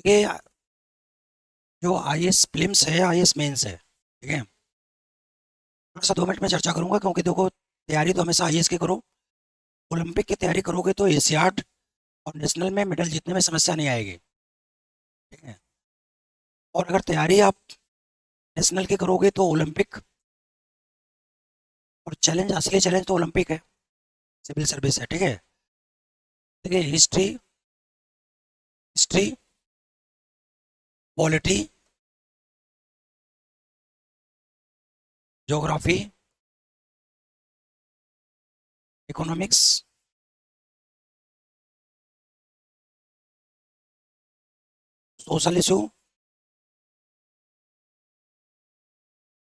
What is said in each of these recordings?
देखिए, जो IAS prelims है, आईएएस मेंस है, ठीक है। थोड़ा सा 2 मिनट में चर्चा करूंगा, क्योंकि देखो, तैयारी तो हमेशा आईएएस की करो। ओलंपिक की तैयारी करोगे तो एशियाड और नेशनल में मेडल जीतने में समस्या नहीं आएगी, ठीक है। और अगर तैयारी आप नेशनल की करोगे तो ओलंपिक, और चैलेंज, असली चैलेंज तो ओलंपिक है, सिविल सर्विस है, ठीक है। देखिए, history, history, polity, geography, economics, social issue,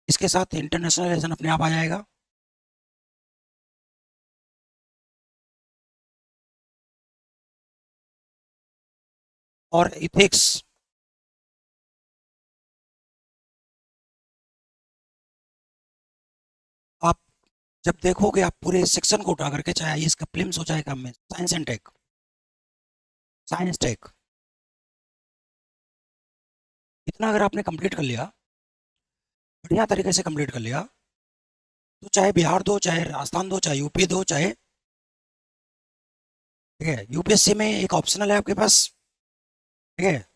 इसके साथ इंटरनेशनल रिलेशन अपने आप आ जाएगा। और इथिक्स। आप जब देखोगे, आप पूरे सेक्शन को उठा करके, चाहे आईएएस का प्रीलिम्स हो, चाहे कम में science and tech, science tech, इतना अगर आपने कंप्लीट कर लिया, बढ़िया तरीके से कंप्लीट कर लिया, तो चाहे बिहार दो, चाहे राजस्थान दो, चाहे यूपी दो, चाहे, ठीक है, यूपीएससी में एक ऑप्शनल है आपके पास, ठीक है।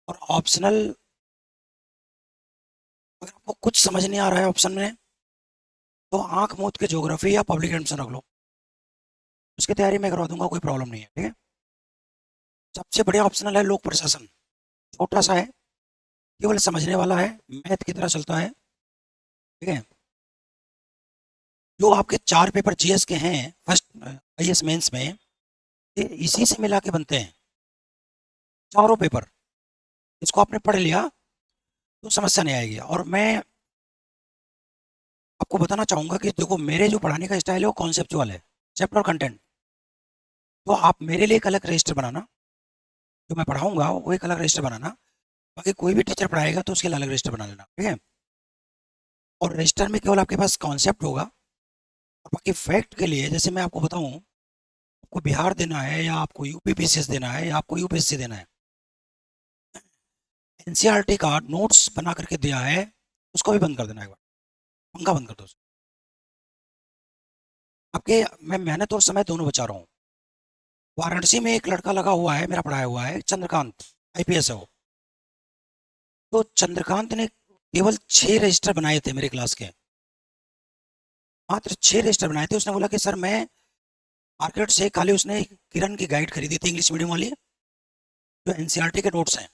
और ऑप्शनल, अगर आपको कुछ समझ नहीं आ रहा है ऑप्शन में, तो आंख मूंद के ज्योग्राफी या पब्लिक एडमिशन रख लो, उसकी तैयारी मैं करवा दूंगा, कोई प्रॉब्लम नहीं है, ठीक है। सबसे बढ़िया ऑप्शनल है लोक प्रशासन, छोटा सा है, केवल समझने वाला है, मैथ की तरह चलता है, ठीक है। जो आपके 4 पेपर जीएस के हैं फर्स्ट आईएएस मेंस में, ये इसी से मिला के बनते हैं, चारों पेपर। इसको आपने पढ़ लिया तो समस्या नहीं आएगी। और मैं आपको बताना चाहूंगा कि देखो, मेरे जो पढ़ाने का स्टाइल है वो कॉन्सेप्चुअल है, चैप्टर और कंटेंट। तो आप मेरे लिए एक अलग रजिस्टर बनाना, जो मैं पढ़ाऊंगा वो एक अलग रजिस्टर बनाना, बाकी कोई भी टीचर पढ़ाएगा तो उसके लिए अलग रजिस्टर बना लेना, ठीक है। और रजिस्टर में केवल आपके पास कॉन्सेप्ट होगा, और बाकी फैक्ट के लिए, जैसे मैं आपको बताऊं, आपको बिहार देना है या आपको यूपी पीसीएस देना है या आपको यूपीएससी देना है, एनसीईआरटी का नोट्स बना करके दिया है, उसको भी बंद कर देना, एक बार पंखा बंद कर दो। आपके, मैं मेहनत और समय दोनों बचा रहा हूँ। वाराणसी में एक लड़का लगा हुआ है, मेरा पढ़ाया हुआ है, चंद्रकांत, आईपीएस है वो। तो चंद्रकांत ने केवल 6 रजिस्टर बनाए थे मेरे क्लास के, मात्र 6 रजिस्टर बनाए थे। उसने बोला कि सर, मैं मार्केट से खाली, उसने किरण की गाइड खरीदी थी इंग्लिश मीडियम वाली, जो एनसीईआरटी के नोट्स हैं।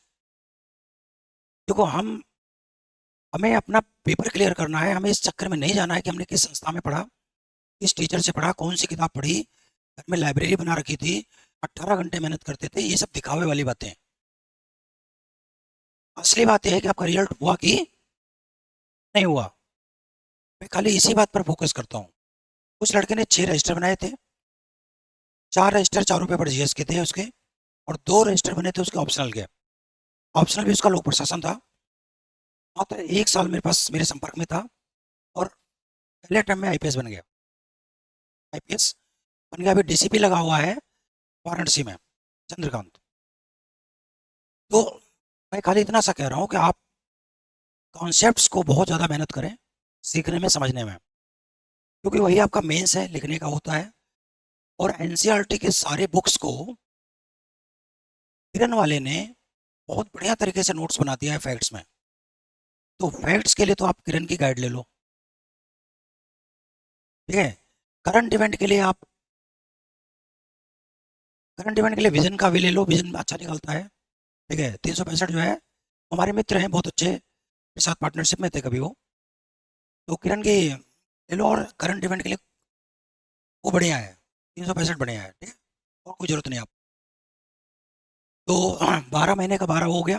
देखो, हमें अपना पेपर क्लियर करना है, हमें इस चक्कर में नहीं जाना है कि हमने किस संस्था में पढ़ा, किस टीचर से पढ़ा, कौन सी किताब पढ़ी, घर में लाइब्रेरी बना रखी थी, 18 घंटे मेहनत करते थे, ये सब दिखावे वाली बातें हैं। असली बात यह है कि आपका रिजल्ट हुआ कि नहीं हुआ। मैं खाली इसी बात पर फोकस करता हूँ। उस लड़के ने 6 रजिस्टर बनाए थे, 4 रजिस्टर चारों पेपर जीएस के थे उसके, और 2 रजिस्टर बने थे उसके ऑप्शनल के। ऑप्शनल भी उसका लोक प्रशासन था। मात्र 1 साल मेरे पास, मेरे संपर्क में था, और पहले टाइम में आईपीएस बन गया। आईपीएस बन गया, अभी डीसीपी लगा हुआ है वाराणसी में, चंद्रकांत। तो मैं खाली इतना सा कह रहा हूँ कि आप कॉन्सेप्ट्स को बहुत ज़्यादा मेहनत करें, सीखने में, समझने में, क्योंकि वही आपका मेंस है, लिखने का होता है। और एनसीईआरटी के सारे बुक्स को किरण वाले ने बहुत बढ़िया तरीके से नोट्स बना दिया है फैक्ट्स में। तो फैक्ट्स के लिए तो आप किरण की गाइड ले लो, ठीक है। करंट इवेंट के लिए आप, करंट इवेंट के लिए विजन का भी ले लो, विजन अच्छा निकलता है, ठीक है। 365 जो है, हमारे मित्र हैं बहुत अच्छे, मेरे साथ पार्टनरशिप में थे कभी वो, तो किरण की ले लो। और करंट इवेंट के लिए वो बढ़िया है, 365 बढ़िया है, ठीक है। और कोई जरूरत नहीं आप। तो 12 महीने का 12 हो गया,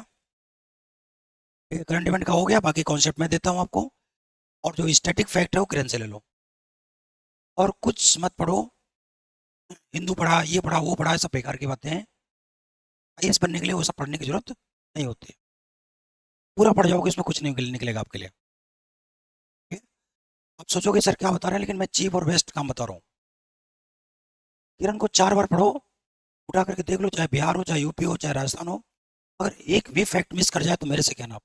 ठीक है, करंट इवेंट का हो गया, बाकी कॉन्सेप्ट मैं देता हूँ आपको। और जो स्टैटिक फैक्ट है वो किरण से ले लो, और कुछ मत पढ़ो, हिंदू पढ़ा, ये पढ़ा, वो पढ़ा, सब बेकार की बातें हैं। आईएएस बनने के लिए वो सब पढ़ने की जरूरत नहीं होती। पूरा पढ़ जाओगे, इसमें कुछ नहीं निकलेगा आपके लिए, ठीक है? आप सोचोगे सर क्या बता रहे हैं, लेकिन मैं चीप और बेस्ट काम बता रहा हूँ। किरण को 4 बार पढ़ो, उठा करके देख लो, चाहे बिहार हो, चाहे यूपी हो, चाहे राजस्थान हो, अगर एक भी फैक्ट मिस कर जाए तो मेरे से कहना आप।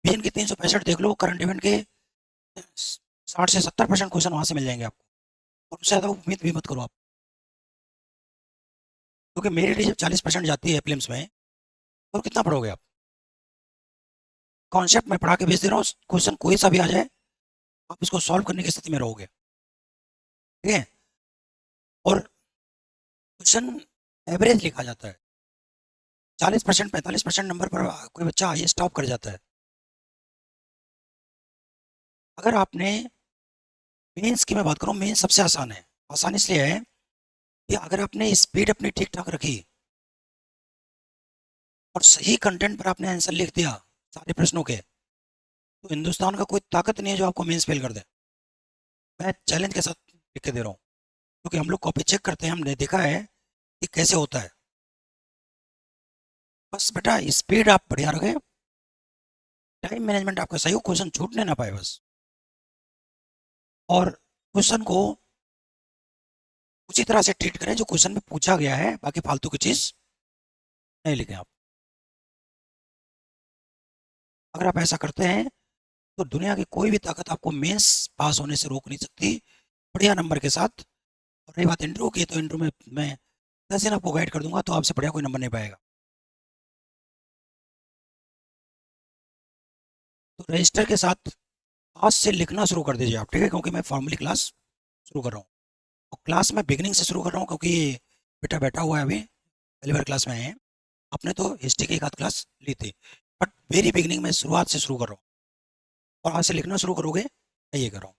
विजन के 365 देख लो, करंट इवेंट के 60 से 70% क्वेश्चन वहां से मिल जाएंगे आपको, और उससे ज़्यादा उम्मीद भी मत करो आप, क्योंकि मेरी जब 40% जाती है प्रीलिम्स में, तो कितना पढ़ोगे आप? कॉन्सेप्ट मैं पढ़ा के भेज दे रहा हूँ, क्वेश्चन कोई सा भी आ जाए आप इसको सॉल्व करने की स्थिति में रहोगे, ठीक है? और क्वेश्चन एवरेज लिखा जाता है, 40% 45% नंबर पर कोई बच्चा ये स्टॉप कर जाता है। अगर आपने मेंस की मैं बात करूँ, मेंस सबसे आसान है। आसान इसलिए है कि अगर आपने स्पीड अपनी ठीक ठाक रखी और सही कंटेंट पर आपने आंसर लिख दिया सारे प्रश्नों के, तो हिंदुस्तान का कोई ताकत नहीं है जो आपको मेंस फेल कर दे। मैं चैलेंज के साथ लिख के दे रहा हूँ, क्योंकि हम लोग कॉपी चेक करते हैं, हमने देखा है कि कैसे होता है। बस बेटा स्पीड आप बढ़िया रखें, टाइम मैनेजमेंट आपका सही हो, क्वेश्चन छूटने ना पाए बस, और क्वेश्चन को उसी तरह से ट्रीट करें जो क्वेश्चन में पूछा गया है, बाकी फालतू की चीज़ नहीं लिखें आप। अगर आप ऐसा करते हैं तो दुनिया की कोई भी ताकत आपको मेंस पास होने से रोक नहीं सकती, बढ़िया नंबर के साथ। और रही बात इंटरव्यू की, तो इंटरव्यू में मैं 10 दिन आपको गाइड कर दूंगा, तो आपसे बढ़िया कोई नंबर नहीं पाएगा। तो रजिस्टर के साथ आज से लिखना शुरू कर दीजिए आप, ठीक है? क्योंकि मैं फॉर्मली क्लास शुरू कर रहा हूँ, और क्लास मैं बिगिनिंग से शुरू कर रहा हूँ, क्योंकि बेटा बैठा हुआ है अभी, पहली बार क्लास में आए हैं। आपने तो हिस्ट्री की एक आध क्लास ली थी, बट वेरी बिगिनिंग में शुरुआत से शुरू कर रहा हूँ, और आज से लिखना शुरू करोगे, मैं ये कर रहा हूँ।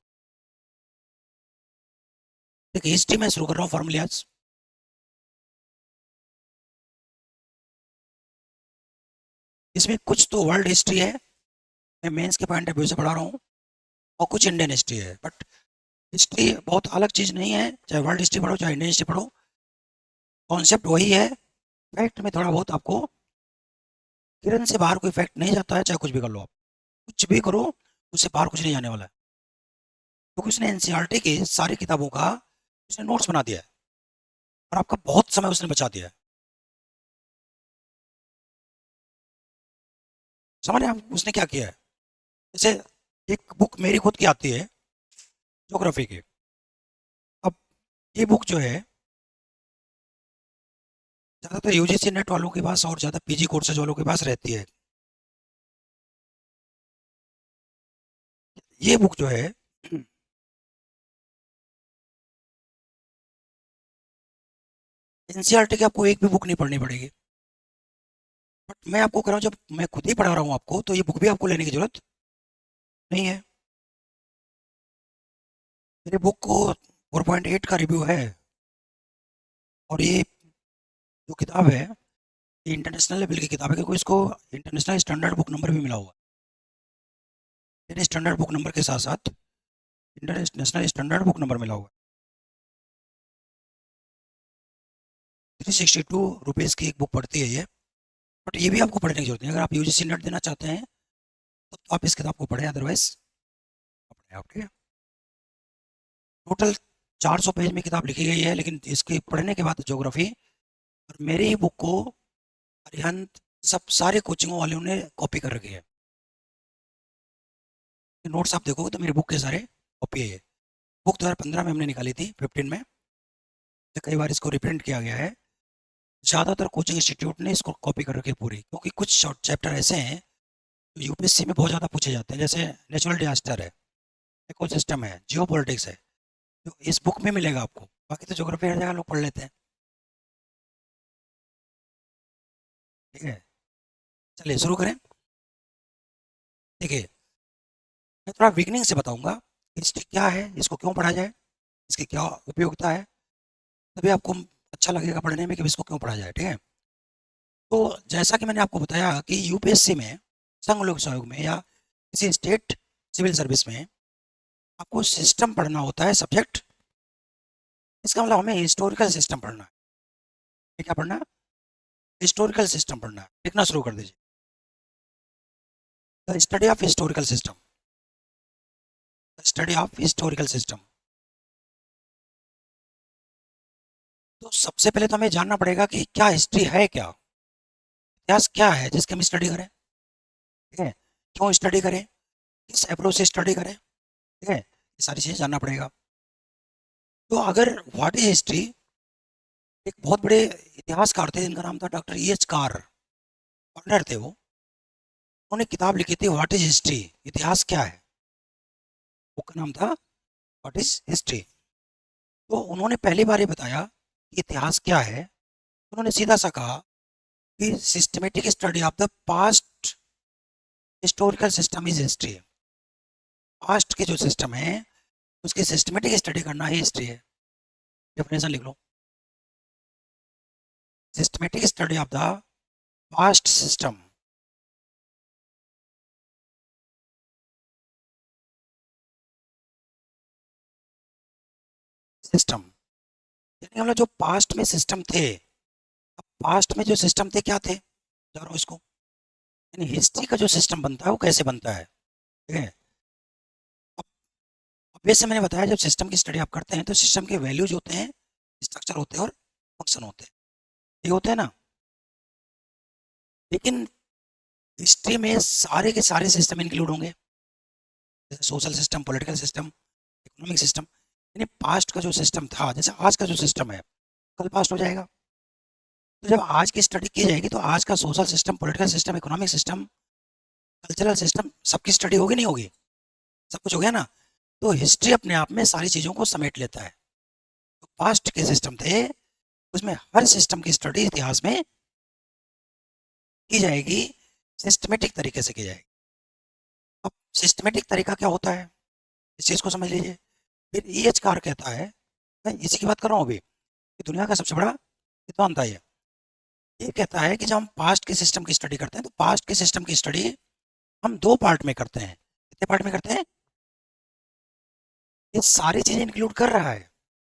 देखिए हिस्ट्री में शुरू कर रहा हूँ फॉर्मली आज। इसमें कुछ तो वर्ल्ड हिस्ट्री है, मैं मेंस के पॉइंट ऑफ व्यू से पढ़ा रहा हूँ, और कुछ इंडियन हिस्ट्री है। बट हिस्ट्री बहुत अलग चीज़ नहीं है, चाहे वर्ल्ड हिस्ट्री पढ़ो चाहे इंडियन हिस्ट्री पढ़ो, कॉन्सेप्ट वही है। फैक्ट में थोड़ा बहुत आपको, किरण से बाहर कोई फैक्ट नहीं जाता है, चाहे कुछ भी कर लो आप, कुछ भी करो, उससे बाहर कुछ नहीं जाने वाला है, क्योंकि उसने एनसीईआरटी की सारी किताबों का उसने नोट्स बना दिया है, और आपका बहुत समय उसने बचा दिया है। समझ रहे हैं आप उसने क्या किया है? जैसे एक बुक मेरी खुद की आती है, ज्योग्राफी की। अब ये बुक जो है, ज़्यादातर यूजीसी नेट वालों के पास और ज़्यादा पीजी कोर्सेज वालों के पास रहती है। ये बुक जो है एनसीईआरटी की आपको एक भी बुक नहीं पढ़नी पड़ेगी, बट मैं आपको कह रहा हूँ, जब मैं खुद ही पढ़ा रहा हूँ आपको, तो ये बुक भी आपको लेने की जरूरत नहीं है। मेरे बुक को 4.8 का रिव्यू है, और ये जो किताब है, ये इंटरनेशनल लेवल की किताब है, क्योंकि इसको इंटरनेशनल स्टैंडर्ड बुक नंबर भी मिला हुआ है। स्टैंडर्ड बुक नंबर के साथ साथ इंटरनेशनल स्टैंडर्ड बुक नंबर मिला हुआ है। 362 रुपीज़ की एक बुक पड़ती है ये, बट ये भी आपको पढ़ने की जरूरत नहीं। अगर आप यूजीसी नेट देना चाहते हैं तो आप इस किताब को पढ़ें, अदरवाइज अपने आप, ठीक है? टोटल 400 पेज में किताब लिखी गई है, लेकिन इसके पढ़ने के बाद ज्योग्राफी, और मेरी बुक को अरिहंत, सब सारे कोचिंगों वालों ने कॉपी कर रखी है। नोट्स आप देखोगे तो मेरी बुक के सारे कॉपी है ये। बुक 2015 में हमने निकाली थी, 15 में, तो कई बार इसको रिप्रिंट किया गया है। ज़्यादातर कोचिंग इंस्टीट्यूट ने इसको कॉपी कर रखी है पूरी, क्योंकि कुछ शॉर्ट चैप्टर ऐसे हैं जो यूपीएससी में बहुत ज़्यादा पूछे जाते हैं, जैसे नेचुरल डिजास्टर है, इकोसिस्टम है, जियो पॉलिटिक्स है, तो इस बुक में मिलेगा आपको। बाकी तो ज्योग्राफी हर जगह लोग पढ़ लेते हैं, ठीक है? चलिए शुरू करें। देखिए मैं थोड़ा बिगनिंग से बताऊंगा, हिस्ट्री क्या है, इसको क्यों पढ़ा जाए, इसकी क्या उपयोगिता है, तभी आपको अच्छा लगेगा पढ़ने में कि इसको क्यों पढ़ा जाए, ठीक है? तो जैसा कि मैंने आपको बताया कि यूपीएससी में, संघ लोक आयोग में, या किसी स्टेट सिविल सर्विस में आपको सिस्टम पढ़ना होता है, सब्जेक्ट। इसका मतलब हमें हिस्टोरिकल सिस्टम पढ़ना है। ये क्या पढ़ना है? हिस्टोरिकल सिस्टम पढ़ना है। लिखना शुरू कर दीजिए, the study of historical system, the study of historical system. तो सबसे पहले तो हमें जानना पड़ेगा कि क्या हिस्ट्री है क्या। इतिहास क्या है जिसकी हम स्टडी करें, ठीक है, क्यों स्टडी करें, किस अप्रोच से स्टडी करें, ठीक है, ये सारी चीज़ें जानना पड़ेगा। तो अगर व्हाट इज हिस्ट्री, एक बहुत बड़े इतिहासकार थे जिनका नाम था doctor E H Carr, honour थे वो। उन्होंने किताब लिखी थी व्हाट इज हिस्ट्री, इतिहास क्या है, बुक का नाम था व्हाट इज हिस्ट्री। तो उन्होंने पहली बार ये बताया कि इतिहास क्या है। उन्होंने सीधा सा कहा कि systematic study of the past historical system is history. Past के जो सिस्टम है उसकी सिस्टमेटिक स्टडी करना ही हिस्ट्री है। डेफिनेशन लिख लो, systematic study of the past system system, यानी हम लोग जो पास्ट में सिस्टम थे, अब पास्ट में जो सिस्टम थे क्या थे, जानो इसको, यानी हिस्ट्री का जो सिस्टम बनता है वो कैसे बनता है, ठीक है। अब वैसे मैंने बताया जब सिस्टम की स्टडी आप करते हैं तो सिस्टम के वैल्यूज होते हैं, स्ट्रक्चर होते हैं और फंक्शन होते हैं, ये होते हैं ना। लेकिन हिस्ट्री में सारे के सारे सिस्टम इंक्लूड होंगे, जैसे social system, political system, economic system. यानी पास्ट का जो सिस्टम था, जैसे आज का जो सिस्टम है, कल पास्ट हो जाएगा। तो जब आज की स्टडी की जाएगी तो आज का social system, political system, economic system, cultural system, सबकी स्टडी होगी नहीं होगी, सब कुछ हो गया ना। तो हिस्ट्री अपने आप में सारी चीज़ों को समेट लेता है। तो पास्ट के सिस्टम थे, उसमें हर सिस्टम की स्टडी इतिहास में की जाएगी, सिस्टमेटिक तरीके से की जाएगी। अब सिस्टमेटिक तरीका क्या होता है, इस चीज़ को समझ लीजिए। फिर ई एच कार कहता है, मैं इसी की बात कर रहा हूँ अभी, कि दुनिया का सबसे बड़ा विद्वान था ये कहता है कि जब हम पास्ट के सिस्टम की स्टडी करते हैं तो पास्ट के सिस्टम की स्टडी हम दो पार्ट में करते हैं। कितने पार्ट में करते हैं, ये सारी चीज़ें इंक्लूड कर रहा है।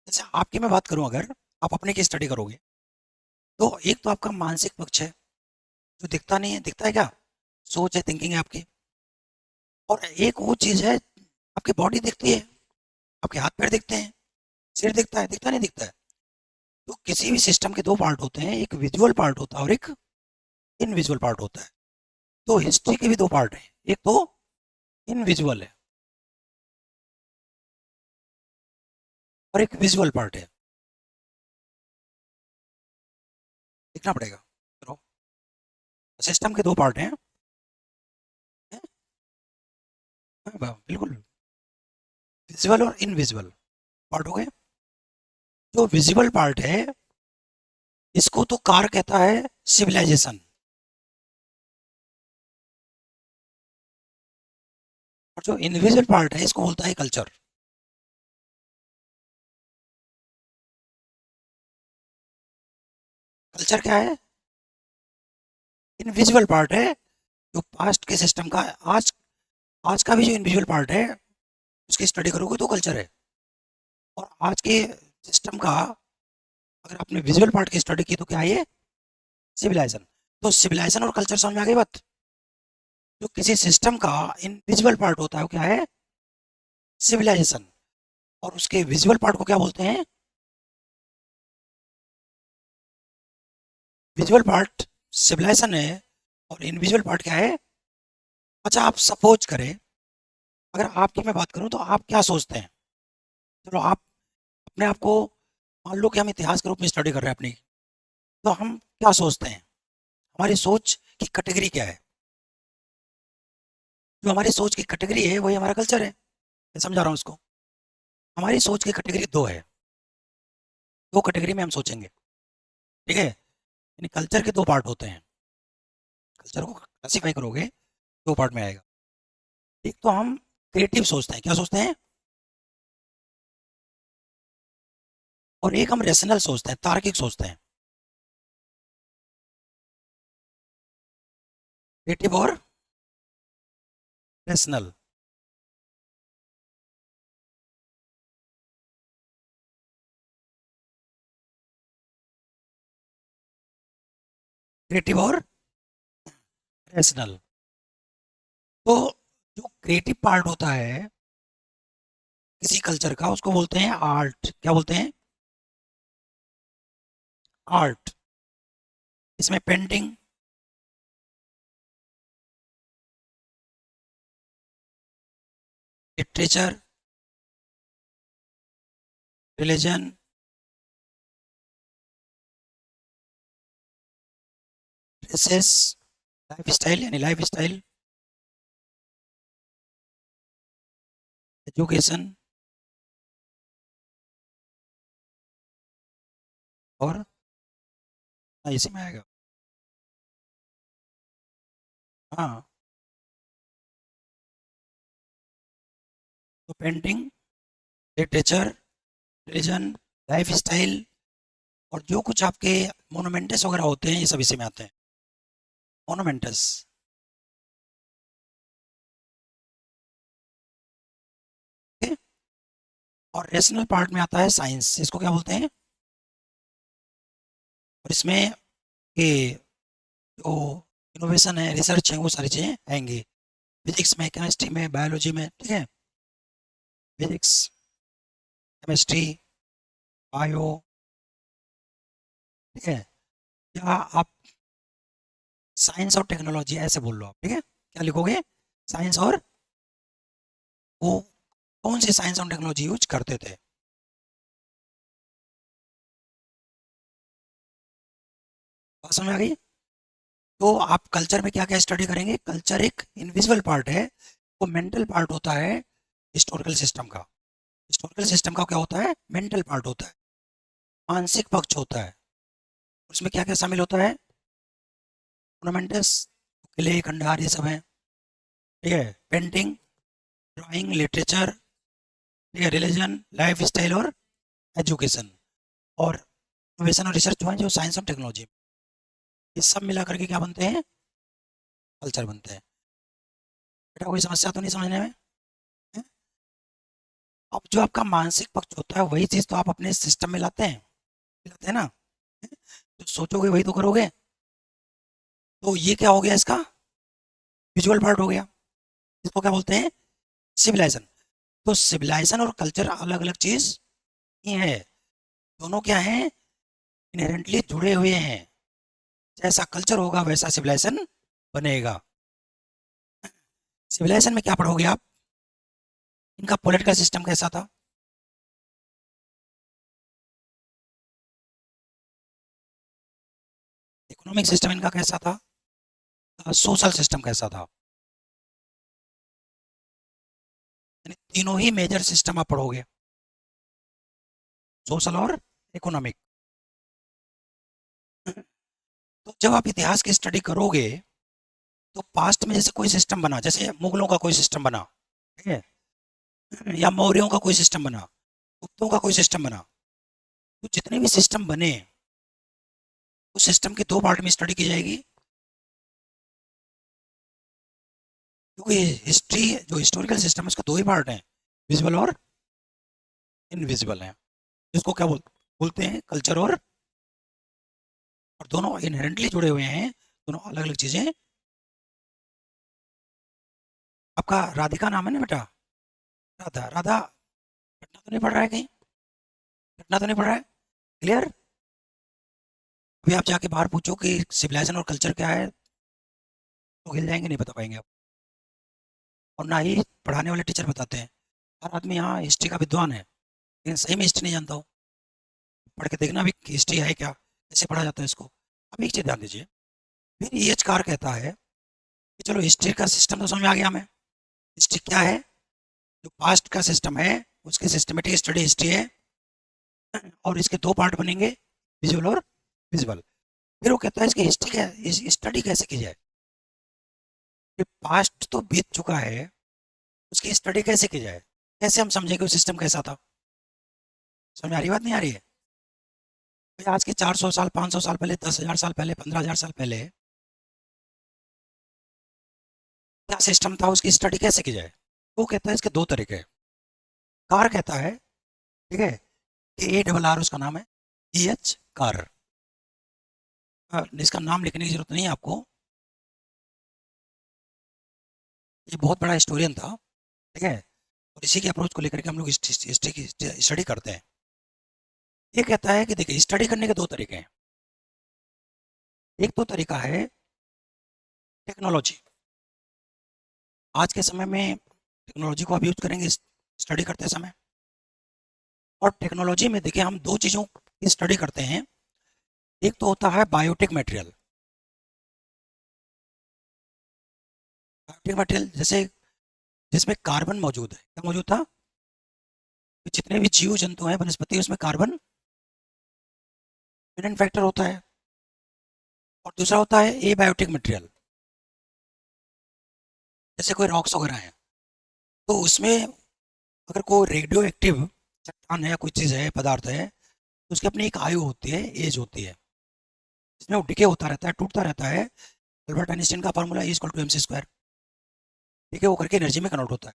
जैसे आपकी मैं बात करूं, अगर आप अपने की स्टडी करोगे तो एक तो आपका मानसिक पक्ष है जो दिखता नहीं है, दिखता है क्या, सोच है, थिंकिंग है आपकी। और एक वो चीज़ है आपकी बॉडी दिखती है, आपके हाथ पैर दिखते हैं, सिर दिखता है, दिखता नहीं दिखता है। तो किसी भी सिस्टम के दो पार्ट होते हैं, एक विजुअल पार्ट होता है और एक इनविजुअल पार्ट होता है। तो हिस्ट्री के भी दो पार्ट हैं, एक तो इनविजुअल है और एक विजुअल पार्ट है, देखना पड़ेगा। चलो, सिस्टम के दो पार्ट हैं, हैं? हाँ, बिल्कुल, विजुअल और इनविजुअल पार्ट हो गए। जो विजिबल पार्ट है इसको तो कार कहता है सिविलाइजेशन, और जो इनविजिबल पार्ट है इसको बोलता है कल्चर। कल्चर क्या है, इनविजिबल पार्ट है जो पास्ट के सिस्टम का, आज आज का भी जो इनविजिबल पार्ट है उसकी स्टडी करोगे तो कल्चर है। और आज के सिस्टम का अगर आपने विजुअल पार्ट की स्टडी की तो क्या है ये, सिविलाइजेशन। तो सिविलाइजेशन और कल्चर समझ में आ गई बात। जो किसी सिस्टम का इनविजिबल पार्ट होता है वो क्या है, सिविलाइजेशन, और उसके विजुअल पार्ट को क्या बोलते हैं, विजुअल पार्ट सिविलाइजेशन है और इनविजुअल पार्ट क्या है। अच्छा, आप सपोज करें, अगर आपकी मैं बात करूं तो आप क्या सोचते हैं, चलो आप अपने आप को, मान लो कि हम इतिहास के रूप में स्टडी कर रहे हैं अपनी, तो हम क्या सोचते हैं, हमारी सोच की कैटेगरी क्या है। जो हमारी सोच की कैटेगरी है वही हमारा कल्चर है, मैं समझा रहा हूँ उसको। हमारी सोच की कैटेगरी दो है, दो कैटेगरी में हम सोचेंगे, ठीक है। यानी कल्चर के दो पार्ट होते हैं, कल्चर को क्लासीफाई करोगे दो पार्ट में आएगा। एक तो हम क्रिएटिव सोचते हैं, क्या सोचते हैं, और एक हम रेशनल सोचते हैं, तार्किक सोचते हैं। क्रिएटिव और रेशनल। क्रिएटिव और रेशनल। तो जो क्रिएटिव पार्ट होता है किसी कल्चर का उसको बोलते हैं आर्ट, क्या बोलते हैं, आर्ट। इसमें painting, literature, religion, dresses, life style यानी लाइफ स्टाइल, एजुकेशन और हाँ, इसी में आएगा। हाँ, तो painting, literature, religion, life style और जो कुछ आपके मोनोमेंटस वगैरह होते हैं ये सब इसी में आते हैं। मोनोमेंटस, ठीक है? और रेशनल पार्ट में आता है साइंस, इसको क्या बोलते हैं? और इसमें ये जो इनोवेशन है, रिसर्च है, वो सारी चीज़ें आएंगी। फिजिक्स में, केमिस्ट्री में, बायोलॉजी में, ठीक है? फिजिक्स, केमिस्ट्री, बायो, ठीक है? या आप साइंस और टेक्नोलॉजी ऐसे बोल लो आप, ठीक है? क्या लिखोगे? साइंस और वो कौन से साइंस और टेक्नोलॉजी यूज करते थे? बात समझ में आ गई? तो आप कल्चर में क्या क्या स्टडी करेंगे? कल्चर एक इनविजिबल पार्ट है, वो मेंटल पार्ट होता है हिस्टोरिकल सिस्टम का। हिस्टोरिकल सिस्टम का क्या होता है? मेंटल पार्ट होता है, मानसिक पक्ष होता है। उसमें क्या क्या शामिल होता है? मोनूमेंट्स, किले, खंडहर, ये सब है, ठीक है? पेंटिंग, ड्राइंग, लिटरेचर, ठीक है? रिलीजन, लाइफ स्टाइल और एजुकेशन और इनोवेशन और रिसर्च जो है, जो साइंस और टेक्नोलॉजी, ये सब मिला करके क्या बनते हैं? कल्चर बनते हैं। बेटा कोई समस्या तो नहीं समझने में? हैं? अब जो आपका मानसिक पक्ष होता है वही चीज़ तो आप अपने सिस्टम में लाते हैं ना? हैं? तो सोचोगे वही तो करोगे। तो ये क्या हो गया इसका? विजुअल पार्ट हो गया। इसको क्या बोलते हैं? सिविलाइजेशन। तो सिविलाइजेशन और कल्चर अलग अलग चीज ही है, दोनों क्या हैं? इनहेरेंटली जुड़े हुए हैं। जैसा कल्चर होगा वैसा सिविलाइजेशन बनेगा। सिविलाइजेशन में क्या पढ़ोगे आप? इनका पॉलिटिकल सिस्टम कैसा था? इकोनॉमिक सिस्टम इनका कैसा था? सोशल सिस्टम कैसा था? यानी तीनों ही मेजर सिस्टम आप पढ़ोगे, सोशल और इकोनॉमिक। तो जब आप इतिहास की स्टडी करोगे तो पास्ट में जैसे कोई सिस्टम बना, जैसे मुगलों का कोई सिस्टम बना, ठीक है? या मौर्यों का कोई सिस्टम बना, गुप्तों का कोई सिस्टम बना, तो जितने भी सिस्टम बने उस सिस्टम की दो पार्ट में स्टडी की जाएगी। क्योंकि हिस्ट्री, जो हिस्टोरिकल सिस्टम है उसका दो ही पार्ट हैं, विजुअल और इनविजिबल है। जिसको क्या बोलते हैं? कल्चर और दोनों इनहेरेंटली जुड़े हुए हैं, दोनों अलग अलग चीजें। आपका राधिका नाम है ना बेटा? राधा, राधा घटना तो नहीं पढ़ रहा है कहीं? घटना तो नहीं पढ़ रहा है? क्लियर? अभी आप जाके बाहर पूछो कि सिविलाइजेशन और कल्चर क्या है, तो हिल जाएंगे, नहीं बता पाएंगे आप। और ना ही पढ़ाने वाले टीचर बताते हैं। हर आदमी यहाँ हिस्ट्री का विद्वान है लेकिन सही में हिस्ट्री नहीं जानता हो। पढ़ के देखना भी कि हिस्ट्री है क्या, कैसे पढ़ा जाता है इसको। अब एक चीज़ ध्यान दीजिए, फिर ये कार कहता है कि चलो हिस्ट्री का सिस्टम तो समझ में आ गया हमें। हिस्ट्री क्या है? जो पास्ट का सिस्टम है उसकी सिस्टमेटिक स्टडी हिस्ट्री है। और इसके दो पार्ट बनेंगे, विजुअल और विजुअल। फिर वो कहता है इसकी हिस्ट्री क्या, इस स्टडी कैसे की जाए? पास्ट तो बीत चुका है, उसकी स्टडी कैसे की जाए? कैसे हम समझेंगे वो सिस्टम कैसा था? समझ में आ रही बात, नहीं आ रही है? भाई आज के 400 साल, 500 साल पहले, 10,000 साल पहले, 15,000 साल पहले क्या सिस्टम था, उसकी स्टडी कैसे की जाए? वो कहता है इसके दो तरीके हैं। कार कहता है, ठीक है, कि ARR उसका नाम है, EH कार। इसका नाम लिखने की जरूरत नहीं है आपको। ये बहुत बड़ा हिस्टोरियन था, ठीक है? और इसी के अप्रोच को लेकर के हम लोग हिस्ट्री की स्टडी करते हैं। ये कहता है कि देखिए स्टडी करने के दो तरीके हैं। एक तो तरीका है टेक्नोलॉजी। आज के समय में टेक्नोलॉजी को आप यूज करेंगे स्टडी करते समय। और टेक्नोलॉजी में देखिए हम दो चीज़ों की स्टडी करते हैं। एक तो होता है बायोटिक मटेरियल। बायोटिक मटेरियल जैसे जिसमें कार्बन मौजूद है। क्या मौजूद था? कि जितने भी जीव जंतु हैं वनस्पति, उसमें कार्बन डोमिनेंट फैक्टर होता है। और दूसरा होता है एबायोटिक मटेरियल, जैसे कोई रॉक्स वगैरह हैं, तो उसमें अगर कोई रेडियो एक्टिव चट्टान है या कोई चीज़ है, पदार्थ है, तो उसकी अपनी एक आयु होती है, एज होती है, जिसमें वो डिके होता रहता है, टूटता रहता है। अल्बर्ट आइंस्टीन का formula E = mc square. Decay होकर के एनर्जी में कन्वर्ट होता है।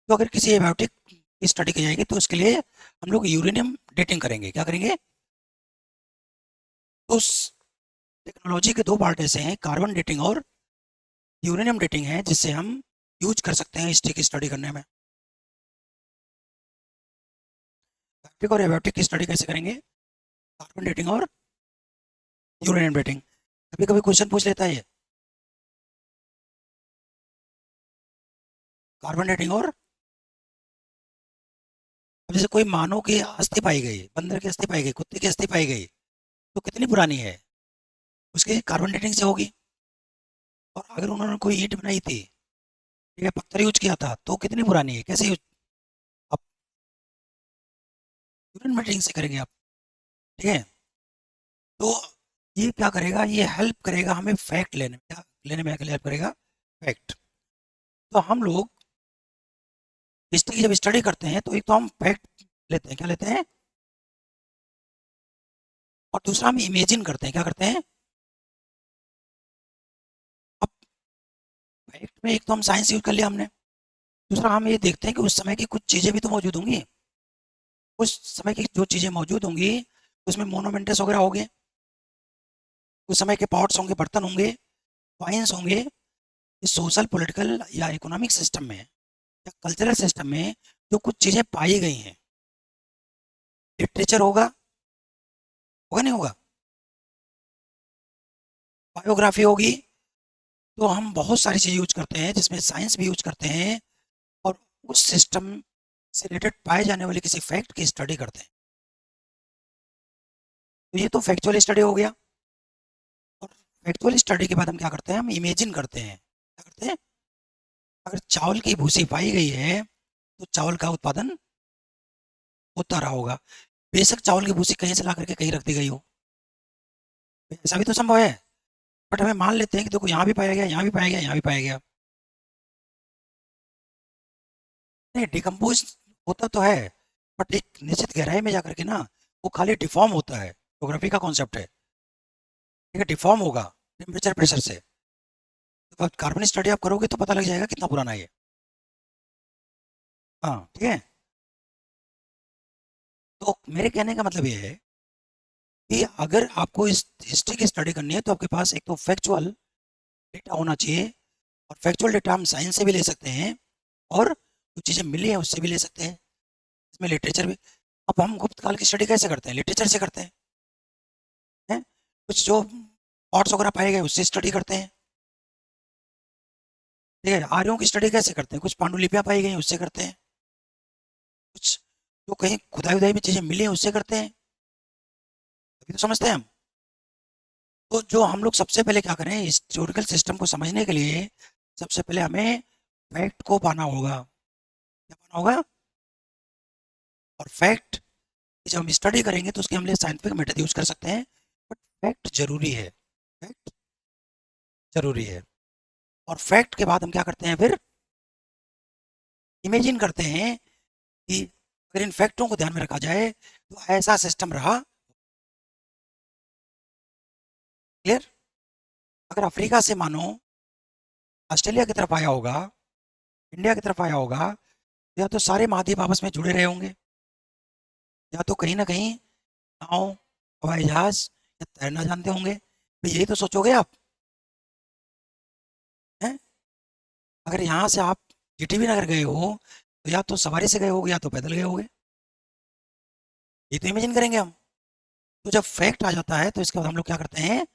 तो अगर किसी एबायोटिक की स्टडी की जाएगी तो उसके लिए हम लोग यूरेनियम डेटिंग करेंगे। क्या करेंगे? तो उस टेक्नोलॉजी के दो पार्ट ऐसे हैं, कार्बन डेटिंग और यूरेनियम डेटिंग है, जिससे हम यूज कर सकते हैं हिस्ट्री की स्टडी करने में। बायोटिक और एबायोटिक की स्टडी कैसे करेंगे? कार्बन डेटिंग और यूरेनियम डेटिंग। कभी कभी क्वेश्चन पूछ लेता है ये, कार्बन डेटिंग और, अब जैसे कोई मानव की अस्थि पाई गई, बंदर की अस्थि पाई गई, कुत्ते की अस्थि पाई गई, तो कितनी पुरानी है? उसकी कार्बन डेटिंग से होगी। और अगर उन्होंने कोई ईंट बनाई थी, ठीक है, पत्थर यूज किया था, तो कितनी पुरानी है, कैसे यूज? आप यूरेनियम डेटिंग से करेंगे आप। ठीक है। तो ये क्या करेगा? ये हेल्प करेगा हमें फैक्ट लेने में। क्या लेने में हेल्प करेगा? फैक्ट। तो हम लोग हिस्ट्री की जब स्टडी करते हैं तो एक तो हम फैक्ट लेते हैं। क्या लेते हैं? और दूसरा हम इमेजिन करते हैं। क्या करते हैं? अब फैक्ट में एक तो हम साइंस यूज कर लिया हमने, दूसरा हम ये देखते हैं कि उस समय की कुछ चीज़ें भी तो मौजूद होंगी। उस समय की जो चीज़ें मौजूद होंगी उसमें मोनोमेंटस वगैरह होंगे, उस समय के पॉट्स होंगे, बर्तन होंगे, वाइन्स होंगे। इस सोशल पॉलिटिकल या इकोनॉमिक सिस्टम में या कल्चरल सिस्टम में जो कुछ चीज़ें पाई गई हैं, लिटरेचर होगा, होगा नहीं होगा, बायोग्राफी होगी। तो हम बहुत सारी चीज़ यूज करते हैं जिसमें साइंस भी यूज करते हैं, और उस सिस्टम से रिलेटेड पाए जाने वाले किसी फैक्ट की स्टडी करते हैं। तो ये तो फैक्चुअल स्टडी हो गया। और फैक्चुअल स्टडी के बाद हम क्या करते हैं? हम इमेजिन करते हैं। क्या करते हैं? अगर चावल की भूसी पाई गई है तो चावल का उत्पादन होता रहा होगा। बेशक चावल की भूसी कहीं से ला करके कहीं रख दी गई हो, ऐसा भी तो संभव है। बट हमें मान लेते हैं कि देखो यहाँ भी पाया गया, यहाँ भी पाया गया, यहाँ भी पाया गया। नहीं, डिकम्पोज होता तो है, बट एक निश्चित गहराई में जाकर के ना वो खाली डिफॉर्म होता है। ज्योग्राफी का कॉन्सेप्ट है, ठीक है, डिफॉर्म होगा टेम्परेचर प्रेशर से। तो कार्बन स्टडी आप करोगे तो पता लग जाएगा कितना पुराना है ये। हाँ, ठीक है। तो मेरे कहने का मतलब ये है कि अगर आपको इस हिस्ट्री की स्टडी करनी है तो आपके पास एक तो फैक्चुअल डेटा होना चाहिए, और फैक्चुअल डेटा हम साइंस से भी ले सकते हैं, और जो चीज़ें मिली हैं उससे भी ले सकते हैं। इसमें लिटरेचर भी। अब हम गुप्त काल की स्टडी कैसे करते हैं? लिटरेचर से करते हैं। कुछ जो पॉट्स वगैरह पाए गए उससे स्टडी करते हैं। ठीक है। आर्यों की स्टडी कैसे करते हैं? कुछ पांडुलिपियां पाई गई उससे करते हैं। कुछ जो कहीं खुदाई उदाई में चीज़ें मिली हैं उससे करते हैं। अभी तो समझते हैं हम। तो जो हम लोग सबसे पहले क्या करें, हिस्टोरिकल सिस्टम को समझने के लिए सबसे पहले हमें फैक्ट को पाना होगा। क्या पाना होगा? और फैक्ट जब हम स्टडी करेंगे तो उसके हम लिए साइंटिफिक मेथड यूज कर सकते हैं, बट फैक्ट जरूरी है। फैक्ट जरूरी है। और फैक्ट के बाद हम क्या करते हैं फिर? इमेजिन करते हैं कि अगर इन फैक्टों को ध्यान में रखा जाए तो ऐसा सिस्टम रहा। क्लियर? अगर अफ्रीका से मानो ऑस्ट्रेलिया की तरफ आया होगा, इंडिया की तरफ आया होगा, तो या तो सारे महाद्वीप आपस में जुड़े रहे होंगे, या तो कहीं ना कहीं नाव, हवाई जहाज या तैरना जानते होंगे। तो यही तो सोचोगे आप, हैं? अगर यहाँ से आप जीटीवी नगर गए हो तो या तो सवारी से गए होगे या तो पैदल गए होगे। ये तो इमेजिन करेंगे हम। तो जब फैक्ट आ जाता है तो इसके बाद हम लोग क्या करते हैं?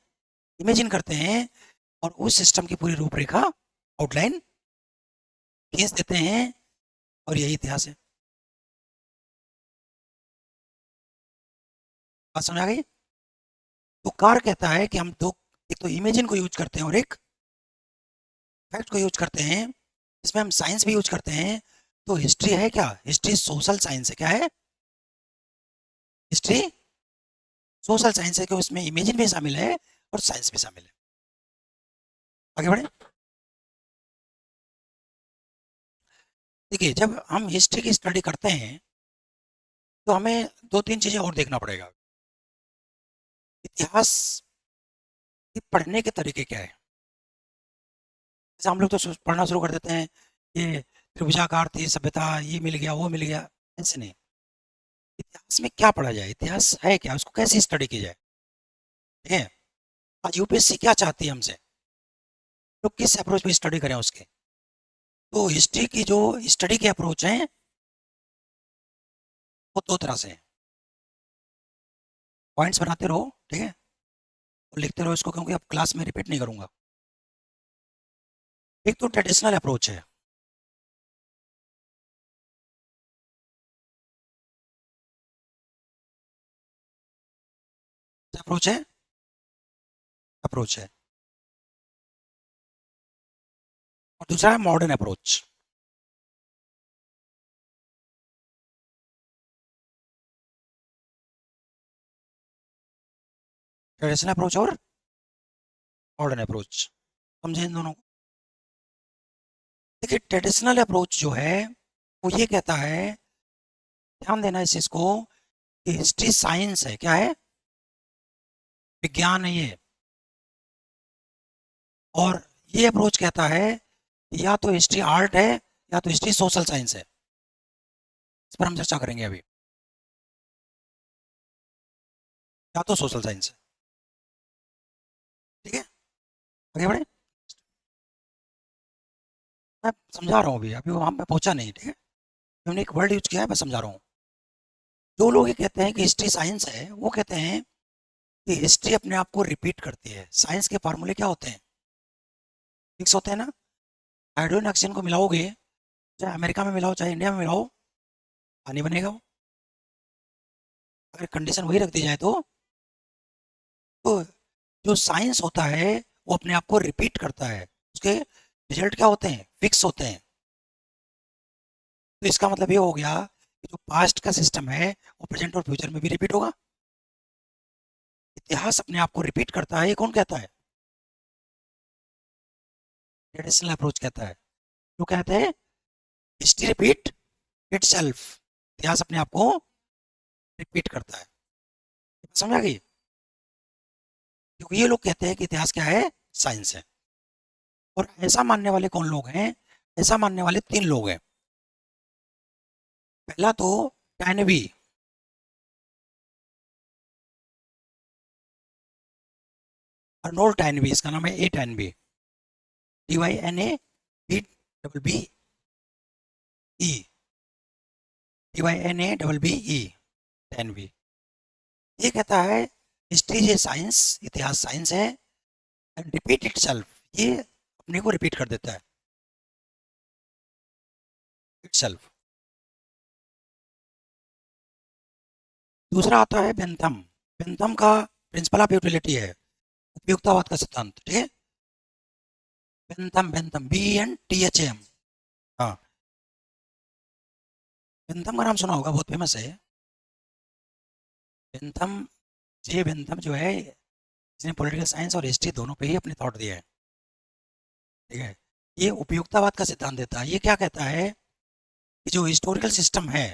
इमेजिन करते हैं, और उस सिस्टम की पूरी रूपरेखा, आउटलाइन खींच देते हैं और यही इतिहास है। बात समझ आ गई? तो कार कहता है कि हम दो, एक तो इमेजिन को यूज करते हैं और एक फैक्ट को यूज करते हैं, इसमें हम साइंस भी यूज करते हैं। तो हिस्ट्री है क्या? हिस्ट्री सोशल साइंस है। क्या है? हिस्ट्री सोशल साइंस है, कि उसमें इमेजिन भी शामिल है और साइंस भी शामिल है। आगे बढ़े। देखिए, जब हम हिस्ट्री की स्टडी करते हैं तो हमें दो तीन चीजें और देखना पड़ेगा। इतिहास के पढ़ने के तरीके क्या है? जैसे हम लोग तो पढ़ना शुरू कर देते हैं, ये त्रिभुजाकार थी सभ्यता, ये मिल गया वो मिल गया। ऐसे नहीं। इतिहास में क्या पढ़ा जाए, इतिहास है क्या, उसको कैसे स्टडी की जाए। ठीक है? आज यूपीएससी क्या चाहती है हमसे, तो किस अप्रोच पे स्टडी करें उसके। तो हिस्ट्री की जो स्टडी के अप्रोच हैं वो दो तरह से हैं। पॉइंट्स बनाते रहो, ठीक है, और लिखते रहो इसको, क्योंकि अब क्लास में रिपीट नहीं करूंगा। एक तो ट्रेडिशनल अप्रोच है। अप्रोच है, अप्रोच है। और दूसरा है मॉडर्न अप्रोच। ट्रेडिशनल अप्रोच और मॉडर्न अप्रोच, समझे इन दोनों को? देखिए, ट्रेडिशनल अप्रोच जो है वो ये कहता है, ध्यान देना इस चीज को, कि हिस्ट्री साइंस है। क्या है? विज्ञान है ये। और ये अप्रोच कहता है कि या तो हिस्ट्री आर्ट है या तो हिस्ट्री सोशल साइंस है। इस पर हम चर्चा करेंगे अभी। या तो सोशल साइंस है। ठीक है, आगे बढ़े। मैं समझा रहा हूँ अभी, अभी वहां पे पहुंचा नहीं। ठीक है, हमने एक वर्ड यूज किया है, मैं समझा रहा हूँ। जो लोग ये कहते हैं कि हिस्ट्री साइंस है, वो कहते हैं कि हिस्ट्री अपने आप को रिपीट करती है। साइंस के फार्मूले क्या होते हैं? फिक्स होते हैं ना। हाइड्रोजन ऑक्सीजन को मिलाओगे, चाहे अमेरिका में मिलाओ चाहे इंडिया में मिलाओ, पानी बनेगा वो। अगर कंडीशन वही रख दी जाए तो जो साइंस होता है वो अपने आप को रिपीट करता है। उसके रिजल्ट क्या होते हैं? फिक्स होते हैं। तो इसका मतलब ये हो गया कि जो पास्ट का सिस्टम है वो प्रेजेंट और फ्यूचर में भी रिपीट होगा। इतिहास अपने आप को रिपीट करता है, ये कौन कहता है? ट्रेडिशनल अप्रोच कहता है। जो कहते हैं हिस्ट्री रिपीट इटसेल्फ, इतिहास अपने आप को रिपीट करता है। समझ आ गई? क्योंकि ये लोग कहते हैं कि इतिहास क्या है? साइंस है। और ऐसा मानने वाले कौन लोग हैं? ऐसा मानने वाले तीन लोग हैं। पहला तो टैनवी, अर्नोल्ड टैनवी, इसका नाम है ए टैनवी, DYNABBE, DYNABBE, टैनवी। ये कहता है हिस्ट्री ये साइंस, इतिहास साइंस है, एंड रिपीट इटसेल्फ, ये अपने को रिपीट कर देता है इटसेल्फ। दूसरा आता है बेंथम। बेंथम का प्रिंसिपल ऑफ यूटिलिटी है उपयुक्तवाद का सिद्धांत। ठीक है, बेंथम, बेंथम, BENTHAM। हाँ, बेंथम का नाम सुना होगा, बहुत फेमस है। बेंथम, जे बेंथम जो है, इसने पॉलिटिकल साइंस और हिस्ट्री दोनों पे ही अपने थॉट दिए हैं। ठीक है, ये उपयुक्तवाद का सिद्धांत देता है। ये क्या कहता है कि जो हिस्टोरिकल सिस्टम है,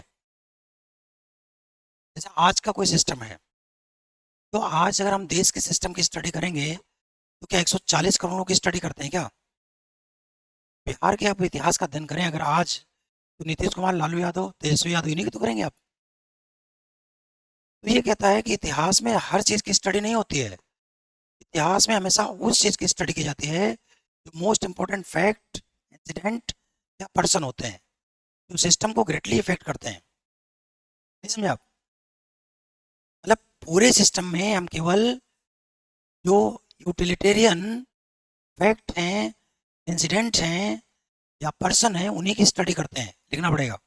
जैसे आज का कोई सिस्टम है, तो आज अगर हम देश के सिस्टम की स्टडी करेंगे तो क्या 140 करोड़ों की स्टडी करते हैं क्या? बिहार के आप इतिहास का अध्ययन करें अगर आज, तो नीतीश कुमार, लालू यादव, तेजस्वी यादव, इन्हीं की तो करेंगे आप। तो ये कहता है कि इतिहास में हर चीज़ की स्टडी नहीं होती है। इतिहास में हमेशा उस चीज़ की स्टडी की जाती है जो मोस्ट इंपॉर्टेंट फैक्ट, इंसिडेंट या पर्सन होते हैं, जो सिस्टम को ग्रेटली इफेक्ट करते हैं। नहीं समझे आप? मतलब पूरे सिस्टम में हम केवल जो यूटिलिटेरियन फैक्ट हैं, इंसिडेंट हैं, या पर्सन है उन्हीं की स्टडी करते हैं, लिखना पड़ेगा।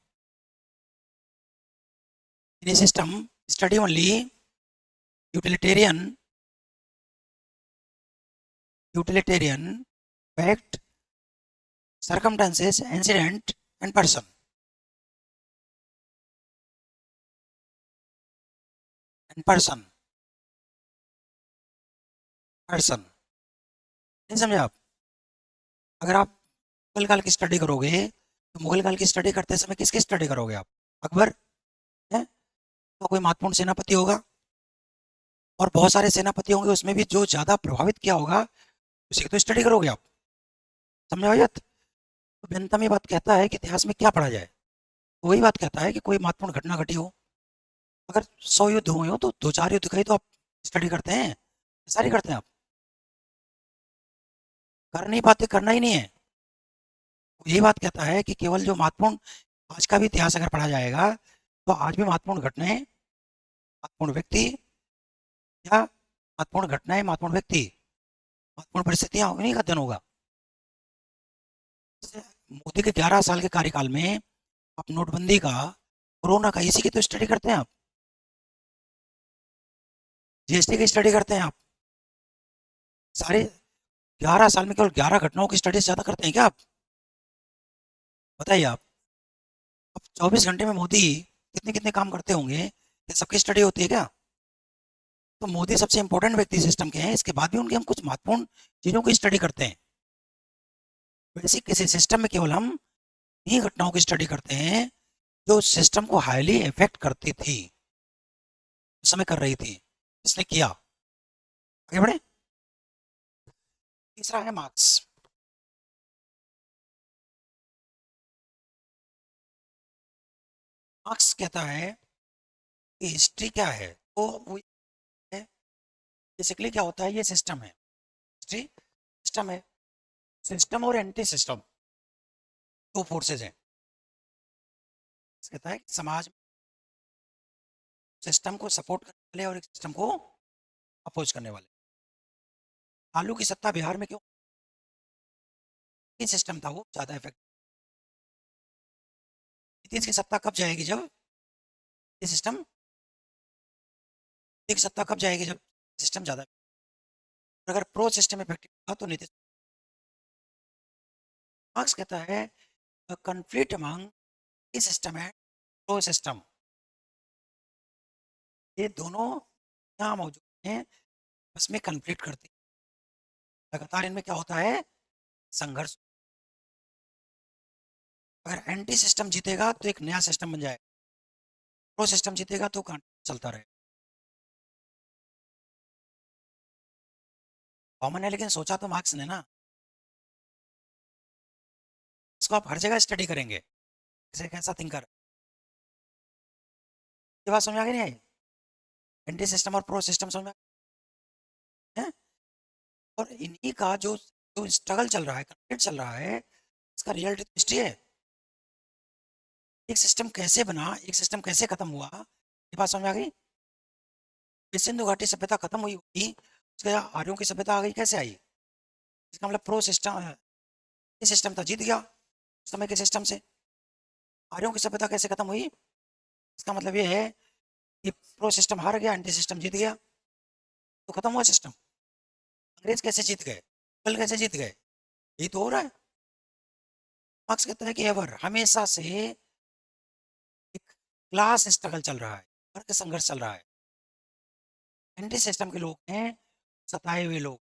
In system study only utilitarian utilitarian fact circumstances incident and person person नहीं समझे आप? अगर आप मुगल काल की स्टडी करोगे तो मुगल काल की स्टडी करते समय किसकी स्टडी करोगे आप? अकबर है तो कोई महत्वपूर्ण सेनापति होगा और बहुत सारे सेनापति होंगे, उसमें भी जो ज्यादा प्रभावित किया होगा उसी की तो स्टडी करोगे आप। समझ आई बात? तो बेंथम ये बात कहता है कि इतिहास में क्या पढ़ा जाए, तो वही बात कहता है कि कोई महत्वपूर्ण घटना घटी हो। अगर 100 युद्ध हुए हो तो 2-4 युद्ध का ही तो आप स्टडी करते हैं, सारी करते हैं आप? कर नहीं पाते, करना ही नहीं है। वो यही बात कहता है कि केवल जो महत्वपूर्ण, आज का भी इतिहास अगर पढ़ा जाएगा तो आज भी महत्वपूर्ण घटनाएं, महत्वपूर्ण व्यक्ति या महत्वपूर्ण घटनाएं, महत्वपूर्ण व्यक्ति, महत्वपूर्ण परिस्थितियां, उन्हीं का अध्ययन होगा। जैसे मोदी के 11 साल के कार्यकाल में आप नोटबंदी का, कोरोना का, इसी की तो स्टडी करते हैं आप। जीएसटी की स्टडी करते हैं आप। सारे 11 साल में केवल 11 घटनाओं की स्टडी ज्यादा करते हैं क्या आप? बताइए आप। अब 24 घंटे में मोदी कितने कितने काम करते होंगे, क्या सबकी स्टडी होती है क्या? तो मोदी सबसे इंपॉर्टेंट व्यक्ति सिस्टम के हैं, इसके बाद भी उनके हम कुछ महत्वपूर्ण चीजों की स्टडी करते हैं। वैसे किसी सिस्टम में केवल हम इन्हीं घटनाओं की स्टडी करते हैं जो सिस्टम को हाईली इफेक्ट करती थी, उस समय कर रही थी, इसने किया। आगे बढ़े। तीसरा है मार्क्स। मार्क्स कहता है कि हिस्ट्री क्या है, तो वो है बेसिकली क्या होता है, ये सिस्टम है, हिस्ट्री सिस्टम है। सिस्टम और एंटी सिस्टम दो फोर्सेज हैं। कहता है कि समाज सिस्टम को सपोर्ट करने वाले और एक सिस्टम को अपोज करने वाले। आलू की सत्ता बिहार में क्यों? ये सिस्टम था वो ज्यादा इफेक्ट। नीतीश की सत्ता कब जाएगी? जब ये सिस्टम, एक सत्ता कब जाएगी? जब सिस्टम ज्यादा, अगर प्रो सिस्टम इफेक्टिव था तो नीतीश। मार्क्स कहता है कन्फ्लिक्ट अमंग ये सिस्टम है, प्रो सिस्टम, ये दोनों यहाँ मौजूद हैं, बस में कन्फ्लिक्ट करती है। लगातार इनमें क्या होता है? संघर्ष। अगर एंटी सिस्टम जीतेगा तो एक नया सिस्टम बन जाएगा, प्रो सिस्टम जीतेगा तो चलता रहे। कॉमन है, लेकिन सोचा तो मार्क्स ने ना, इसको आप हर जगह स्टडी करेंगे। जैसे कैसा थिंकर, ये बात समझ आ गई नहीं आई? एंटी सिस्टम और प्रो सिस्टम समझ में है? और इन्हीं का जो जो स्ट्रगल चल रहा है, कंफ्लिक्ट चल रहा है, इसका रियल हिस्ट्री है। एक सिस्टम कैसे बना, एक सिस्टम कैसे खत्म हुआ, ये बात समझ में आ गई? ये सिंधु घाटी सभ्यता खत्म हुई होगी, उसके बाद आर्यों की सभ्यता आ गई, कैसे आई? इसका मतलब प्रो सिस्टम, ये सिस्टम था, जीत गया उस समय के सिस्टम से। आर्यों की सभ्यता कैसे खत्म हुई? इसका मतलब ये है कि प्रो सिस्टम हार गया, एंटी सिस्टम जीत गया, तो खत्म हुआ सिस्टम। अंग्रेज कैसे जीत गए, मुगल कैसे जीत गए, यही तो हो रहा है। मार्क्स कहता है कि एवर, हमेशा से एक क्लास स्ट्रगल चल रहा है, वर्ग संघर्ष चल रहा है। एंटी सिस्टम के लोग हैं सताए हुए लोग,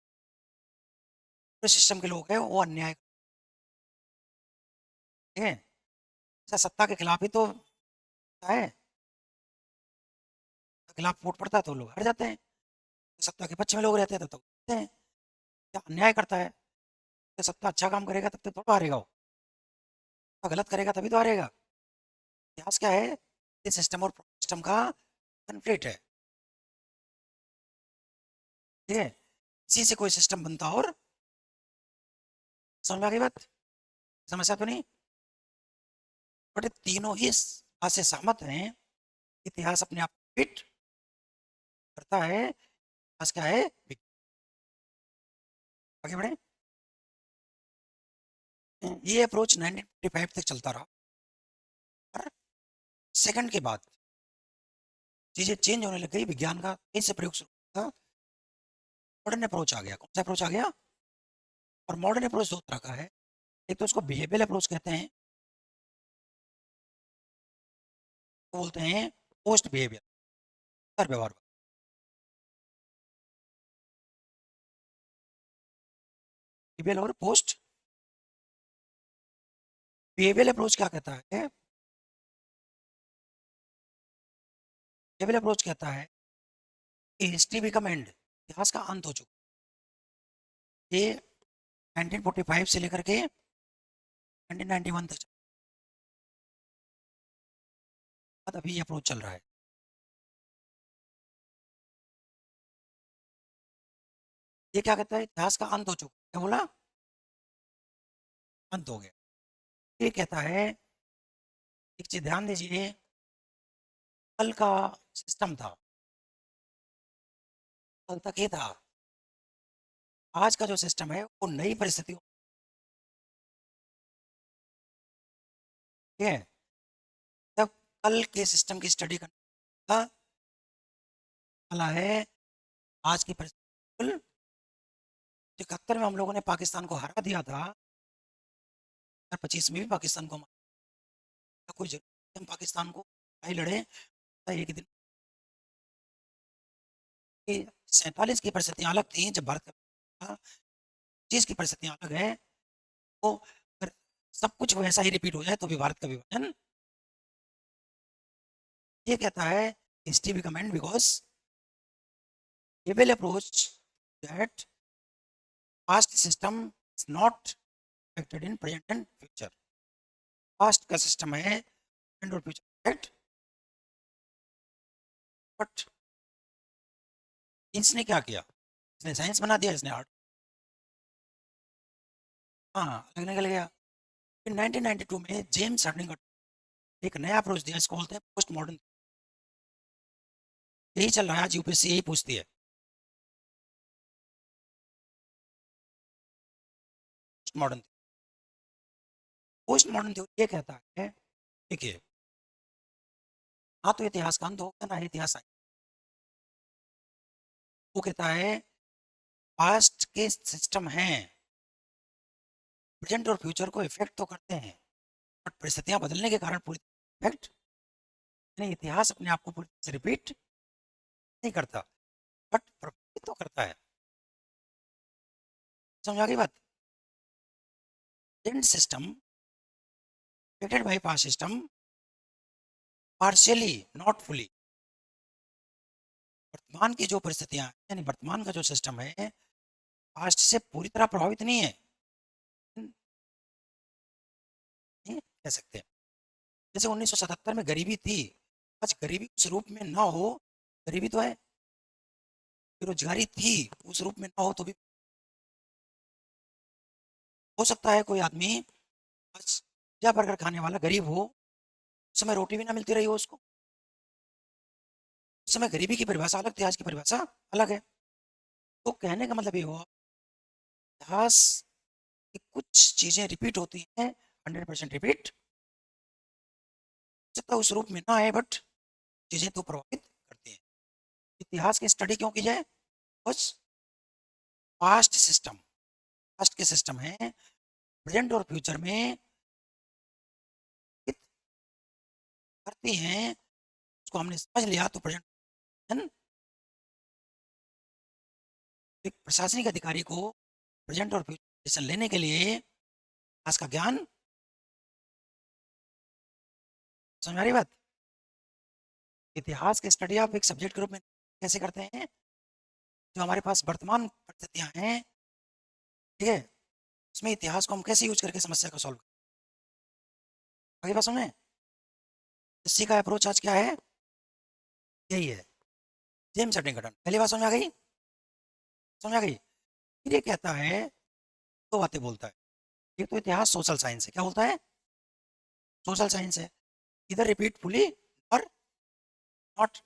प्रो सिस्टम के लोग हैं वो अन्याय, ठीक है? अच्छा, सत्ता के खिलाफ ही तो है, खिलाफ वोट पड़ता है तो लोग हार जाते हैं, सत्ता के पक्ष में लोग रहते हैं तो जीतते हैं। क्या अन्याय करता है, तो सत्ता अच्छा काम करेगा तब तो थोड़ा हारेगा वो, सत्ता गलत करेगा तभी तो हारेगा। इतिहास क्या है? ये सिस्टम और सिस्टम का कन्फ्लिक्ट है, ठीक है? इसी से कोई सिस्टम बनता और, समझ में आ गई बात? समस्या तो नहीं? बट ये तीनों ही इस बात से सहमत हैं, इतिहास अपने आप फिट करता है। इतिहास क्या है? आगे बढ़े। ये अप्रोच 1955 तक चलता रहा, और सेकंड के बाद चीजें चेंज होने लग गई, विज्ञान का कहीं से प्रयोग शुरू हुआ, मॉडर्न अप्रोच आ गया। कौन सा अप्रोच आ गया? और मॉडर्न अप्रोच दो तरह का है, एक तो उसको बिहेवियरल अप्रोच कहते हैं, तो बोलते हैं पोस्ट बिहेवियर, कर व्यवहार। बिहेवियरल और पोस्ट बिहेवियरल अप्रोच क्या कहता है? बिहेवियरल अप्रोच कहता है कि हिस्ट्री बिकम एंड, इतिहास का अंत हो चुका। ये 1945 से लेकर के 1991 तक अभी ये अप्रोच चल रहा है। ये क्या कहता है? इतिहास का अंत हो चुका। क्या बोला? अंत हो गया। ये कहता है, एक चीज ध्यान दीजिए, कल का सिस्टम था, कल तक ये था। आज का जो सिस्टम है वो नई परिस्थितियों है। तब कल के सिस्टम की स्टडी करने का वाला है आज की परिस्थिति। 71 में हम लोगों ने पाकिस्तान को हरा दिया था, 2025 में भी पाकिस्तान को कोई जरूरत नहीं, हम पाकिस्तान को लड़ाई लड़े एक दिन की। 47 की परिस्थितियां अलग थी जब भारत का, चीज की परिस्थितियां अलग है। तो अगर सब कुछ वैसा ही रिपीट हो जाए तो भी भारत का विभाजन, ये कहता है history become and because he will approach that past system is not affected in present and future. past का सिस्टम है present और future affect, बट इसने क्या किया? इसने साइंस बना दिया, इसने आर्ट, हाँ लगने के गया। फिर 1992 में जेम्स हर्डिंग एक नया अप्रोच दिया, इसको बोलते हैं पोस्ट मॉडर्न। यही चल रहा है आज, यूपीएससी यही पूछती है, post modern. Post modern theory ये कहता है, देखिए, हाँ तो इतिहास का अंत होगा ना, इतिहास वो कहता है पास्ट के सिस्टम हैं, प्रेजेंट और फ्यूचर को इफेक्ट तो करते हैं, बट परिस्थितियां बदलने के कारण पूरी इफेक्ट नहीं, इतिहास अपने आप को पूरी तरह से रिपीट नहीं करता, बट प्रभावित तो करता है। समझ आ गई बात? Present system affected by past system partially not fully. वर्तमान की जो परिस्थितियां यानी वर्तमान का जो सिस्टम है पास्ट से पूरी तरह प्रभावित नहीं है, नहीं कह सकते। जैसे 1977 में गरीबी थी, आज गरीबी उस रूप में ना हो, गरीबी तो है, बेरोजगारी थी उस रूप में ना हो तो भी हो सकता है कोई आदमी आज पिज्जा बर्गर खाने वाला गरीब हो, उस समय रोटी भी ना मिलती रही हो उसको। उस समय गरीबी की परिभाषा अलग थी, आज की परिभाषा अलग है। तो कहने का मतलब ये हुआ, इतिहास की कुछ चीजें रिपीट होती हैं, 100% रिपीट सकता उस रूप में ना आए, बट चीजें तो प्रभावित करती हैं। इतिहास की स्टडी क्यों की जाए? बस पास्ट सिस्टम, पास्ट के सिस्टम है प्रेजेंट और फ्यूचर में करती हैं, उसको हमने समझ लिया तो प्रेजेंट, एक प्रशासनिक अधिकारी को प्रेजेंट और फ्यूचर डिसीजन लेने के लिए आज का ज्ञान, समझ आ रही बात? इतिहास की स्टडी आप एक सब्जेक्ट के रूप में कैसे करते हैं? जो हमारे पास वर्तमान परिस्थितियां हैं, ठीक है, उसमें इतिहास को हम कैसे यूज करके समस्या को सॉल्व करें। आगे बात समझे? इसी का अप्रोच आज क्या है? यही है, जेम्स हटिंगटन। पहली बात समझ आ गई? समझ आ गई? फिर ये कहता है, दो बातें बोलता है। एक तो इतिहास सोशल साइंस है, क्या बोलता है? सोशल साइंस है, इधर रिपीट फुली और नॉट,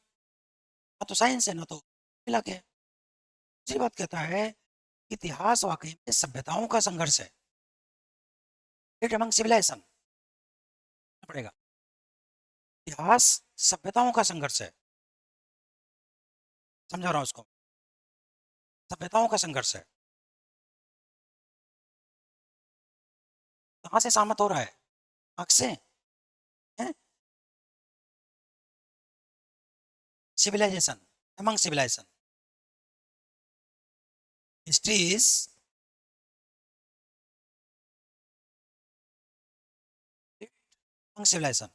ना तो साइंस है ना तो मिला के। दूसरी बात कहता है, इतिहास वाकई में सभ्यताओं का संघर्ष है, कॉन्फ्लिक्ट अमंग सिविलाइजेशन पड़ेगा। इतिहास सभ्यताओं का संघर्ष है, समझा रहा हूं उसको, सभ्यताओं का संघर्ष है। कहां से सहमत हो रहा है? आंख से है? Civilization among civilization, history is among civilization.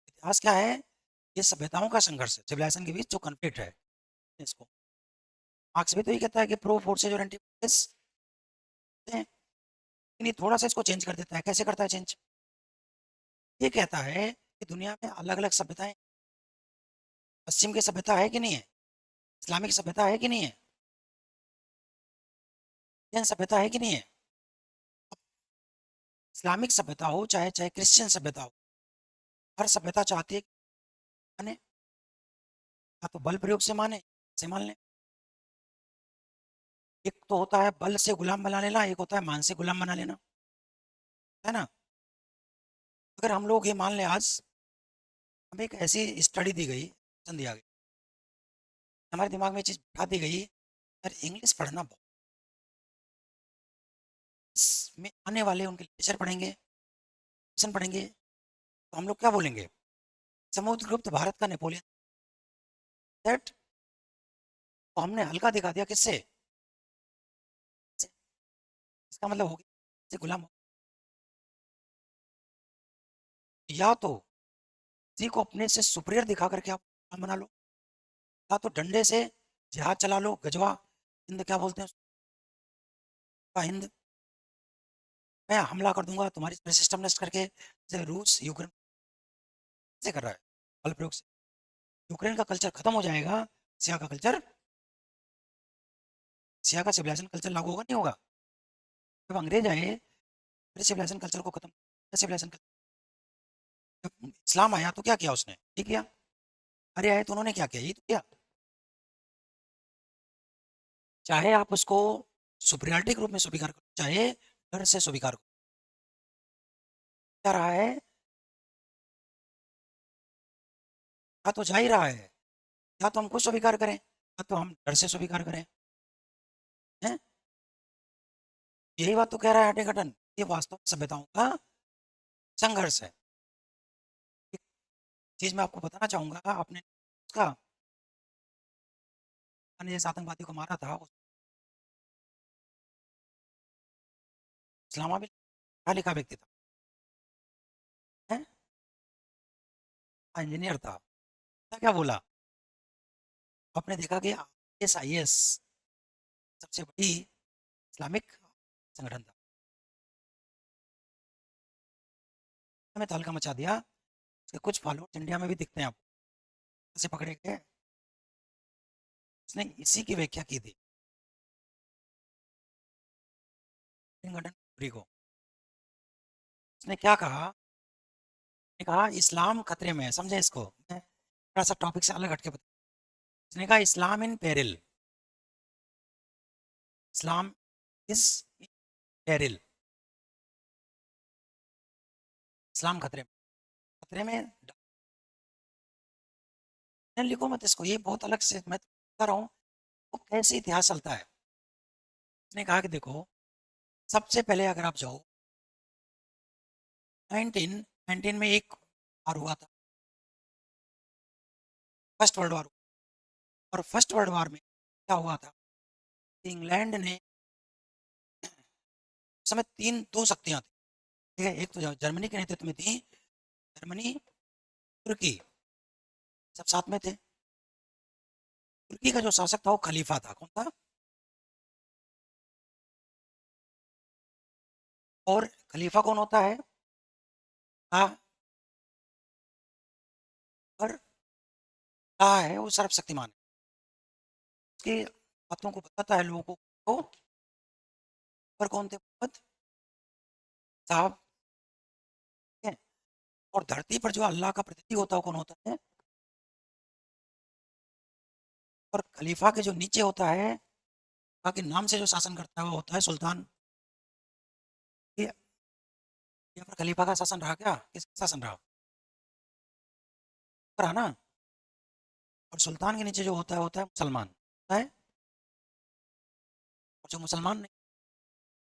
इतिहास क्या है? ये सभ्यताओं का संघर्ष है, सिविलाइजेशन के बीच जो कॉन्फ्लिक्ट है। इसको मार्क्स भी तो ये कहता है कि प्रो फोर्सेज और एंटी फोर्सेज, लेकिन थोड़ा सा इसको चेंज कर देता है। कैसे करता है चेंज? ये कहता है कि दुनिया में अलग अलग सभ्यताएं, पश्चिम की सभ्यता है कि नहीं है, इस्लामिक सभ्यता है कि नहीं है, जैन सभ्यता है कि नहीं है। इस्लामिक सभ्यता हो चाहे चाहे क्रिश्चियन सभ्यता हो, हर सभ्यता चाहती है कि माने, या तो बल प्रयोग से माने से मान ले। एक तो होता है बल से गुलाम बना लेना, एक होता है मान से गुलाम बना लेना, है ना। अगर हम लोग ये मान लें, आज हमें एक ऐसी स्टडी दी गई, दिया गया, हमारे दिमाग में ये चीज बैठा दी गई, यार इंग्लिश पढ़ना बहुत, इसमें आने वाले उनके लेक्चर पढ़ेंगे, क्वेश्चन पढ़ेंगे, तो हम लोग क्या बोलेंगे? समुद्रगुप्त भारत का नेपोलियन, दैट। तो हमने हल्का दिखा दिया किससे? इसका मतलब हो गया से गुलाम या तो किसी को अपने से सुपीरियर दिखा करके आप गुलाम बना लो, या तो डंडे से जहाज चला लो, गजवा हिंद क्या बोलते हैं उसको, हिंद, मैं हमला कर दूंगा तुम्हारी सिस्टम नष्ट करके, जैसे रूस यूक्रेन से कर रहा है बल प्रयोग से। यूक्रेन का कल्चर खत्म हो जाएगा, रसिया का कल्चर, रसिया का सिविलाइजेशन कल्चर लागू होगा नहीं होगा? जब अंग्रेज आए फिर सिविलाइजेशन कल्चर को खत्म, सिविलाइजेशन, जब इस्लाम आया तो क्या किया उसने? ठीक किया। अरे आए तो उन्होंने क्या किया? ये तो किया। चाहे आप उसको सुपरियरिटी के रूप में स्वीकार करो, चाहे डर से स्वीकार करो, क्या रहा है? या तो जा ही रहा है, या तो हम खुद स्वीकार करें, या तो हम डर से स्वीकार करें, हैं? यही बात तो कह रहा है हटेघटन, ये वास्तव में सभ्यताओं का संघर्ष है। एक चीज मैं आपको बताना चाहूंगा, आपने उसका जिस आतंकवादी को मारा था, इस्लामा भी पढ़ा लिखा व्यक्ति था, है? इंजीनियर था। क्या बोला? आपने देखा कि ISIS सबसे बड़ी इस्लामिक संगठन था, हमें तहलका मचा दिया। उसके कुछ फॉलोअर्स इंडिया में भी दिखते हैं आपको, ऐसे पकड़े गए। उसने इसी की व्याख्या की थी संगठन को। उसने क्या कहा? उसने कहा इस्लाम खतरे में है, समझे इसको, मैं थोड़ा सा टॉपिक से अलग हटके बता। उसने कहा Islam in peril, Islam is in peril, इस्लाम खतरे में लिखो मत इसको, ये बहुत अलग से मैं बता रहा हूँ तो कैसे इतिहास चलता है। उसने कहा कि देखो, सबसे पहले अगर आप जाओ 1919 में एक वार हुआ था, फर्स्ट वर्ल्ड वार। और फर्स्ट वर्ल्ड वार में क्या हुआ था? इंग्लैंड ने, उस समय दो शक्तियां थी, ठीक है, एक तो जर्मनी के नेतृत्व में थी, जर्मनी, तुर्की, सब साथ में थे। तुर्की का जो शासक था वो खलीफा था, कौन था? और खलीफा कौन होता है? हाँ, और कहा है वो सर्वशक्तिमान है, उसकी बातों को बताता है लोगों को। तो पर कौन थे मोहम्मद साहब, ठीक है? और धरती पर जो अल्लाह का प्रतिनिधि होता है कौन होता है? और खलीफा के जो नीचे होता है, बाकी नाम से जो शासन करता है वो होता है सुल्तान। ये यहाँ पर खलीफा का शासन रहा क्या? किसका शासन रहा? रहा ना। और सुल्तान के नीचे जो होता है मुसलमान होता है। और जो मुसलमान नहीं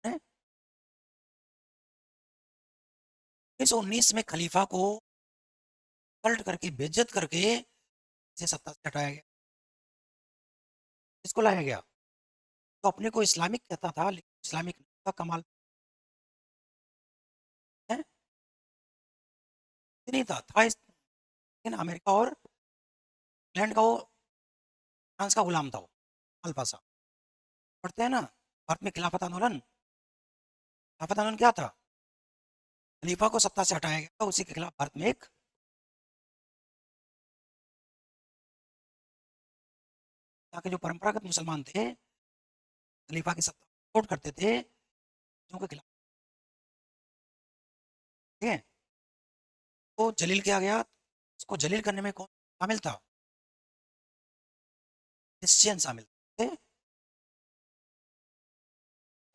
है, 1919 में खलीफा को पलट करके बेइज्जत करके इसे सत्ता से हटाया गया। इसको लाया गया। तो अपने को इस्लामिक कहता था, लेकिन इस्लामिक का कमाल है नहीं था लेकिन अमेरिका और इंग्लैंड का वो, फ्रांस का गुलाम था वो, अल्फा सा। पढ़ते हैं ना, भारत में खिलाफत आंदोलन क्या था? खलीफा को सत्ता से हटाया गया, उसी के खिलाफ भारत में एक यहाँ के जो परंपरागत मुसलमान थे, खलीफा की सत्ता सपोर्ट करते थे, जो के खिलाफ। ठीक है। तो जलील किया गया। उसको जलील करने में कौन शामिल था? क्रिश्चियन शामिल थे।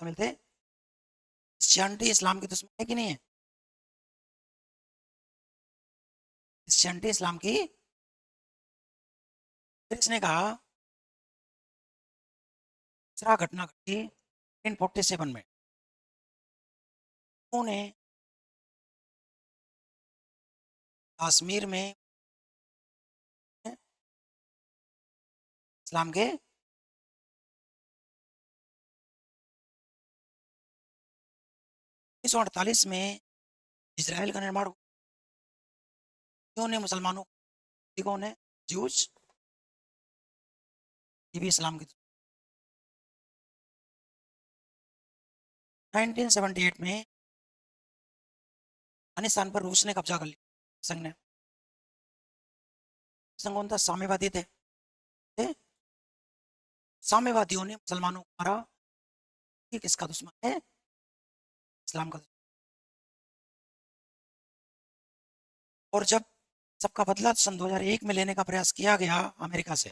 क्रिश्चियनिटी इस्लाम की दुश्मन है कि नहीं है? क्रिश्चियनिटी इस्लाम की। फिर इसने कहा, दूसरा घटना घटी 1947 में। उन्होंने कश्मीर में इस्लाम के 1948 में इसराइल का निर्माण ने मुसलमानों कौन है? ज्यूज। ये भी इस्लाम की। 1978 में अफगानिस्तान पर रूस ने कब्जा कर लिया। संघ ने, संघ कौन था? साम्यवादी थे। साम्यवादियों ने मुसलमानों को मारा। ये किसका दुश्मन है? इस्लाम का। और जब सबका बदला सन 2001 में लेने का प्रयास किया गया अमेरिका से,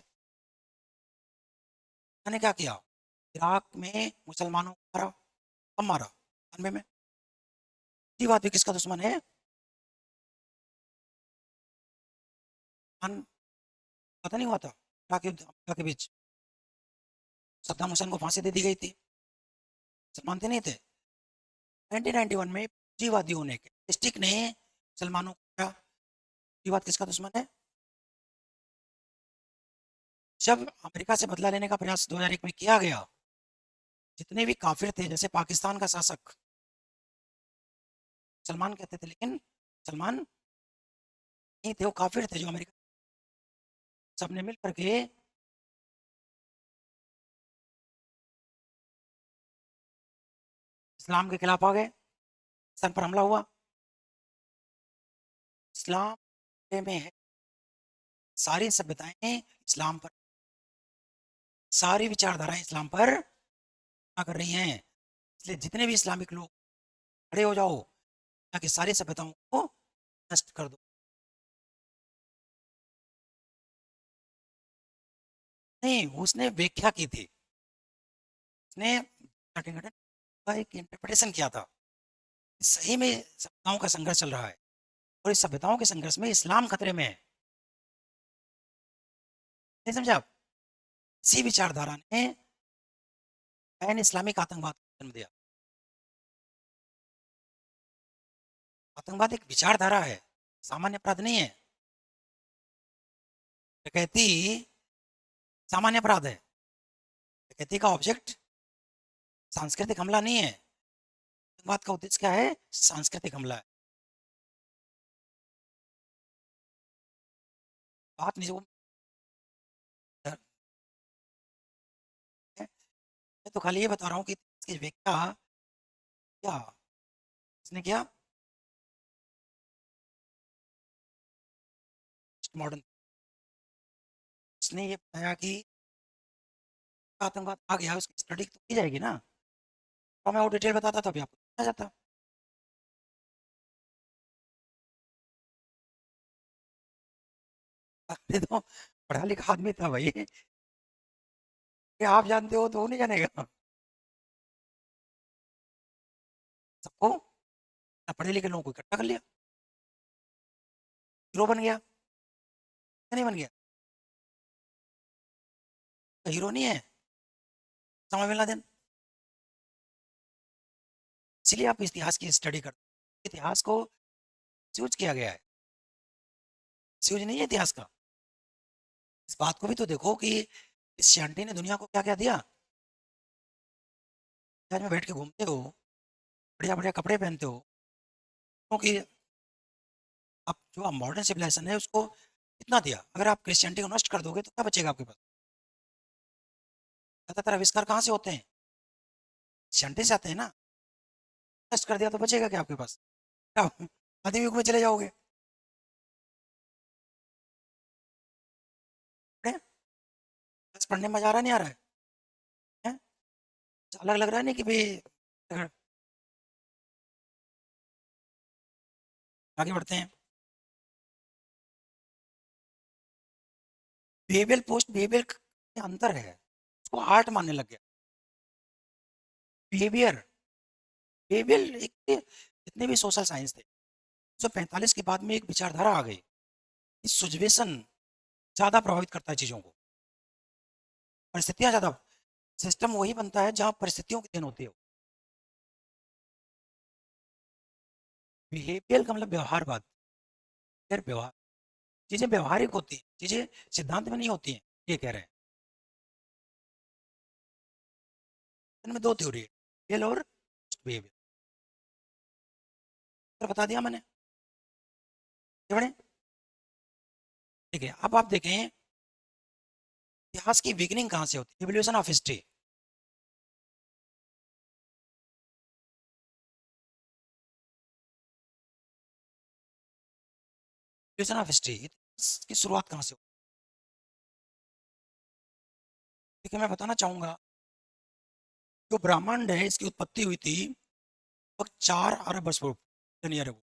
मैंने क्या किया? इराक में मुसलमानों को मारा। कब मारा? 92 में। ये बात भी किसका दुश्मन है? पता नहीं हुआ था इराक युद्ध अमेरिका के बीच? सद्दाम हुसैन को फांसी दे दी गई थी। मुसलमान थे नहीं थे? 1991 में जीवादियों ने, स्टिक ने मुसलमानों को मारा। ये बात किसका दुश्मन है? जब अमेरिका से बदला लेने का प्रयास 2001 में किया गया, जितने भी काफिर थे, जैसे पाकिस्तान का शासक सलमान कहते थे, लेकिन सलमान नहीं थे, वो काफिर थे, जो अमेरिका सबने मिल करके इस्लाम के खिलाफ आ गए। सन पर हमला हुआ। इस्लाम में है, सारी सभ्यताएं इस्लाम पर, सारी विचारधाराएं इस्लाम पर कर रही हैं। इसलिए जितने भी इस्लामिक लोग, खड़े हो जाओ, ताकि सारी सभ्यताओं को नष्ट कर दो। नहीं, उसने व्याख्या की थी। उसने एक इंटरप्रिटेशन किया था। सही में सभ्यताओं का संघर्ष चल रहा है, और इस सभ्यताओं के संघर्ष में इस्लाम खतरे में है। नहीं समझे आप? इसी विचारधारा ने पैन इस्लामिक आतंकवाद को जन्म दिया। आतंकवाद एक विचारधारा है, सामान्य अपराध नहीं है। डकैती सामान्य अपराध है। डकैती का ऑब्जेक्ट सांस्कृतिक हमला नहीं है। आतंकवाद का उद्देश्य क्या है? सांस्कृतिक हमला है। बात नहीं जो है, मैं तो खाली ये बता रहा हूँ कि इसकी व्याख्या क्या इसने किया, मॉडर्न। इसने ये बताया कि आतंकवाद आ गया, उसकी स्टडी तो की जाएगी ना। तो मैं और डिटेल बताता तभी आपको समझ आ जाता। अरे तो पढ़ा लिखा आदमी था भाई, ये आप जानते हो तो वो नहीं जानेगा सबको। पढ़े लिखे लोगों को इकट्ठा कर लिया, हीरो बन गया, क्या नहीं बन गया? तो हीरो नहीं है उसामा बिन लादेन? इसलिए आप इतिहास की स्टडी करते हैं। इतिहास को यूज किया गया है, यूज नहीं है इतिहास का। इस बात को भी तो देखो कि इस शांति ने दुनिया को क्या क्या दिया। आज में बैठ के घूमते हो, बढ़िया बढ़िया कपड़े पहनते हो, क्योंकि अब जो मॉडर्न सिविलाइजेशन है उसको इतना दिया। अगर आप क्रिश्चियनिटी को नष्ट कर दोगे तो क्या बचेगा आपके पास? ज्यादातर आविष्कार कहाँ से होते हैं? क्रिश्चियनिटी से आते हैं ना। नष्ट कर दिया तो बचेगा क्या आपके पास? क्या आदि युग में चले जाओगे? पढ़े? बस पढ़ने में मजा आ रहा नहीं आ रहा है? हैं? अलग लग रहा है नहीं कि भाई? अगर आगे बढ़ते हैं। बिहेवियर पोस्ट बिहेवियर में अंतर है, उसको आर्ट मानने लग गया। बिहेवियर बिहेवियर एक जितने भी सोशल साइंस थे, 1945 के बाद में एक विचारधारा आ गई। इस सिचुएशन ज्यादा प्रभावित करता है चीजों को, परिस्थितियां ज्यादा। सिस्टम वही बनता है जहां परिस्थितियों की देन होती है। बिहेवियर का मतलब व्यवहारवाद। फिर व्यवहार, चीजें व्यवहारिक होती हैं, चीजें सिद्धांत में नहीं होती हैं, ये कह रहे हैं। इनमें दो थ्योरी है, बिहेवियर और बिहेवियर। तो बता दिया मैंने, ये बड़े ठीक है। अब आप देखें इतिहास की बिगिनिंग कहाँ से होती है, evolution of history. Evolution of history की शुरुआत कहाँ से होती है? ठीक है, मैं बताना चाहूंगा जो ब्रह्मांड है इसकी उत्पत्ति हुई थी लगभग 4 अरब वर्ष पूर्व, 10 ईयर अगो।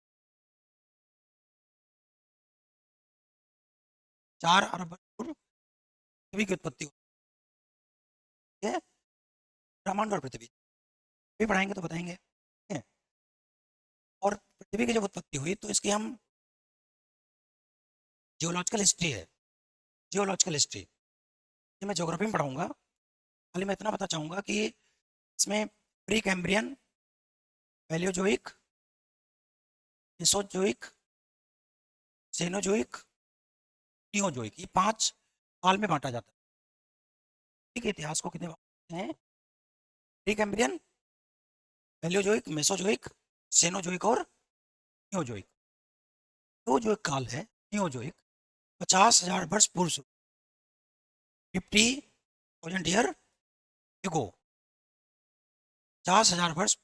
4 अरब वर्ष पूर्व पृथ्वी की उत्पत्ति हुई है। ब्रह्मांड और पृथ्वी भी पढ़ाएंगे तो बताएंगे, ठीक है? और पृथ्वी की जब उत्पत्ति हुई तो इसकी हम जियोलॉजिकल हिस्ट्री है, जियोलॉजिकल हिस्ट्री, ये मैं ज्योग्राफी में पढ़ाऊंगा। खाली मैं इतना बता चाहूंगा कि इसमें pre Cambrian, Palaeozoic, Mesozoic, Cenozoic, Neozoic, ये 5 काल में बांटा जाता है। ठीक है, इतिहास को कितने भाग हैं? Pre Cambrian, Palaeozoic, Mesozoic, Cenozoic और नियोजोइक। तो जो एक काल है नियोजोइक, 50,000 वर्ष पूर्व से, 50,000 ईयर एगो, 50,000 वर्ष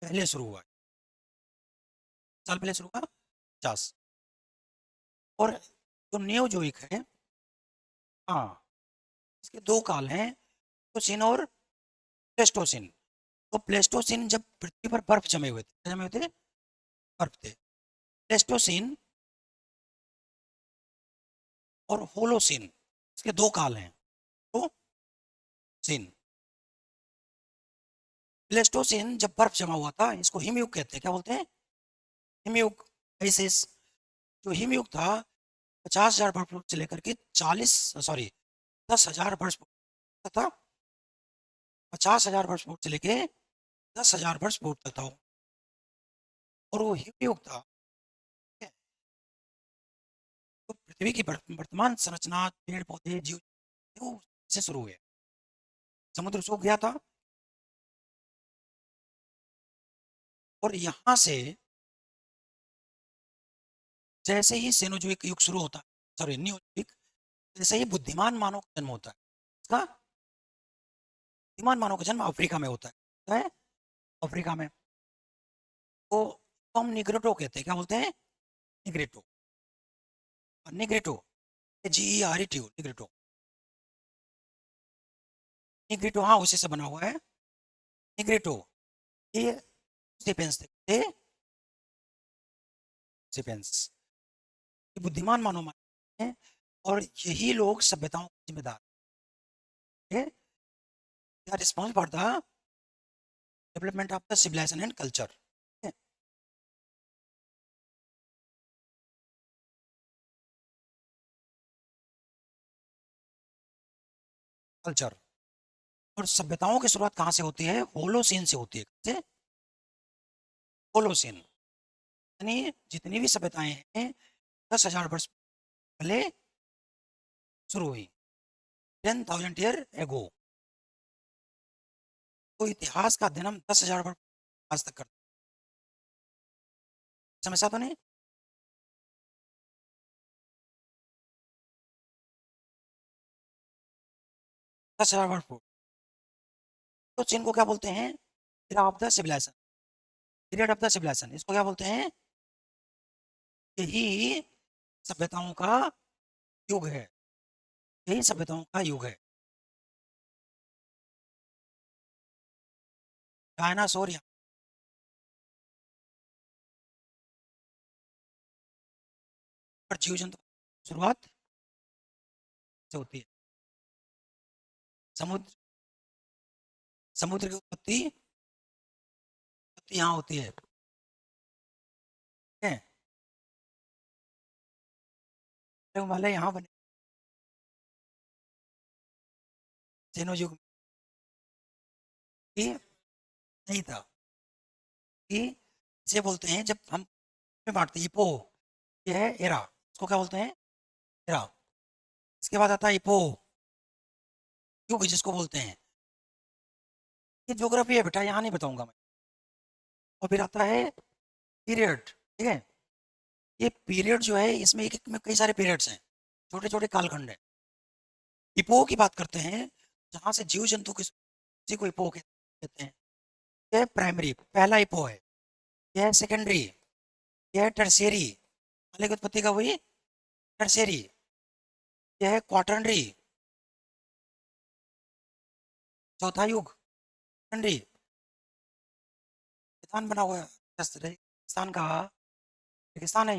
पहले शुरू हुआ है। साल पहले शुरू हुआ 50। और जो नियोजोइक है, हाँ, इसके 2 काल हैं, प्लेस्टोसिन और प्लेस्टोसिन। तो प्लेस्टोसिन जब पृथ्वी पर बर्फ जमे हुए थे, क्या जमे हुए थे? बर्फ थे। प्लेस्टोसिन और होलोसिन, इसके 2 काल हैं। तो सिन, प्लेस्टोसिन जब बर्फ जमा हुआ था, इसको हिमयुग कहते हैं। क्या बोलते हैं? हिमयुग। आइसिस। जो हिमयुग था 50,000 वर्ष से लेकर के 40, 10,000 वर्ष तक था। 50,000 वर्ष से लेके 10,000 वर्ष तक था वो। और वो हिमयुग था, ठीक है? तो पृथ्वी की वर्तमान संरचना, पेड़ पौधे, जीव वो से शुरू हुए। समुद्र सूख गया था और यहाँ से जैसे ही सेनोजोइक युग शुरू होता है, सॉरी न्यूजोइक, जैसे ही बुद्धिमान मानव का जन्म होता है। इसका बुद्धिमान मानव का जन्म अफ्रीका में होता है अफ्रीका में। तो हम निग्रेटो कहते हैं। क्या बोलते हैं? Negrito. Negrito, GERETO, Negrito. Negrito, हाँ, उसी से बना हुआ है निग्रेटो। ये सेपियंस थे, सेपियंस, ये बुद्धिमान मानव मानते हैं। और यही लोग सभ्यताओं के जिम्मेदार है। They are responsible for the development of the civilization and culture. Culture. और सभ्यताओं की शुरुआत कहाँ से होती है? होलोसीन से होती है। कैसे? होलोसीन। यानी जितनी भी सभ्यताएं हैं 10,000 वर्ष पहले शुरू हुई, 10,000 ईयर एगो। तो इतिहास का अध्ययन हम 10,000 वर्ष आज तक करते हैं। समझा तो नहीं? दस हजार वर्ष पूर्व। तो चीन को क्या बोलते हैं? Period of the civilization. Period of the civilization इसको क्या बोलते हैं? यही सभ्यताओं का युग है। यही सभ्यताओं का युग है। डायनासोर या पर जीव जंतु शुरुआत से होती है। समुद्र समुद्र की उत्पत्ति यहाँ होती है। ठीक है? हिमालय यहाँ बने चेनो युग में कि नहीं था। कि इसे बोलते हैं जब हम में बांटते हैं, इपो ये है एरा, इसको क्या बोलते हैं? एरा। इसके बाद आता है इपो युग जिसको बोलते हैं। ये ज्योग्राफी है बेटा, यहाँ नहीं बताऊंगा मैं। और फिर आता है पीरियड। ठीक है? ये पीरियड जो है इसमें एक एक में कई सारे पीरियड्स हैं, छोटे छोटे कालखंड हैं। इपो की बात करते हैं जहाँ से जीव जंतु किसी को इपो कहते हैं। यह प्राइमरी पहला इपो है। यह है सेकेंडरी। यह है टर्शियरी, की उत्पत्ति का हुई टर्शियरी। यह है क्वाटरनरी, चौथा युग। सेकेंडरी रेगिस्तान बना हुआ है। रेगिस्तान का रेगिस्तान है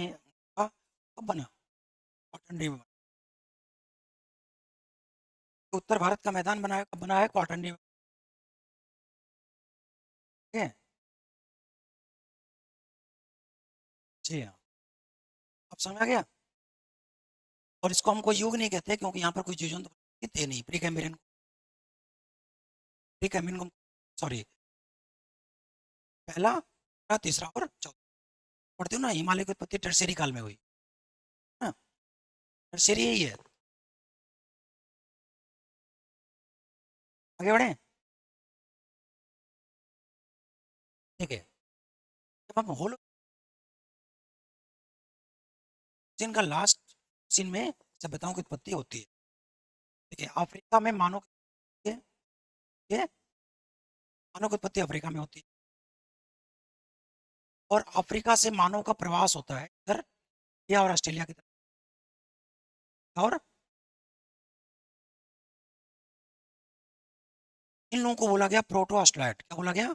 कब बना? क्वाटरनरी में। उत्तर भारत का मैदान बना है कब बना है? क्वाटरनरी में। ठीक है? जी हाँ। अब समझ आ गया? और इसको हम कोई युग नहीं कहते क्योंकि यहाँ पर कोई जीव जंतु थे नहीं। Pre Cambrian, pre Cambrian, sorry, पहला, दूसरा, तीसरा और चौथा। पढ़ते हो ना, हिमालय की उत्पत्ति टर्शियरी काल में हुई ना। टर्शियरी यही है। आगे बढ़े। ठीक है? जब हम होलो सीन का लास्ट सीन में सभ्यताओं की उत्पत्ति होती है। ठीक है? अफ्रीका में मानव ये मानव की उत्पत्ति अफ्रीका में होती है। और अफ्रीका से मानव का प्रवास होता है इधर या और ऑस्ट्रेलिया की तरफ। और इन लोगों को बोला गया प्रोटो ऑस्ट्रोलाइट। क्या बोला गया?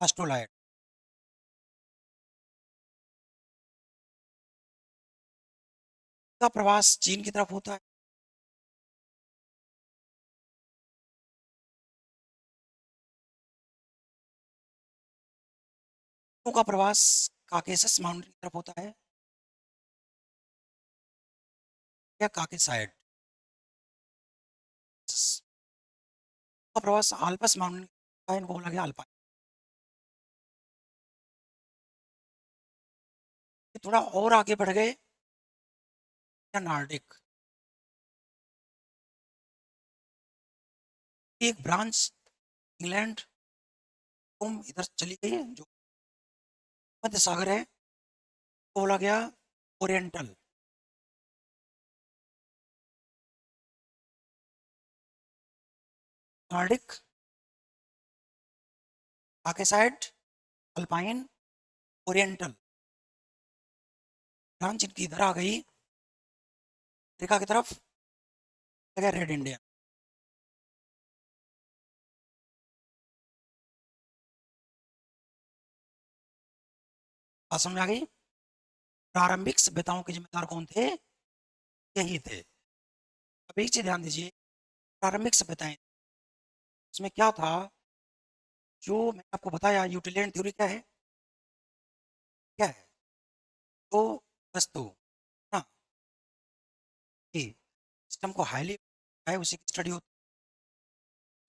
ऑस्ट्रोलाइट। का प्रवास चीन की तरफ होता है। का प्रवास काकेशस माउंटेन की तरफ होता है या काकेसाइड। का प्रवास आल्पस माउंटेन का, इनको बोला गया अल्पाइन। थोड़ा और आगे बढ़ गए या नार्डिक। एक ब्रांच इंग्लैंड तुम इधर चली गई है जो मध्य सागर है, तो बोला गया oriental. Nordic, Caucasoid, Alpine, oriental. Branch इनकी इधर आ गई अफ्रीका की तरफ, रेड इंडिया। बात समझ आ गई? प्रारंभिक सभ्यताओं के जिम्मेदार कौन थे? यही थे। अब एक चीज ध्यान दीजिए, प्रारंभिक सभ्यताएं इसमें क्या था? जो मैंने आपको बताया यूटिलियन थ्योरी क्या है? क्या है? तो वस्तु ना कि सिस्टम को हाईली है उसी की स्टडी होती है।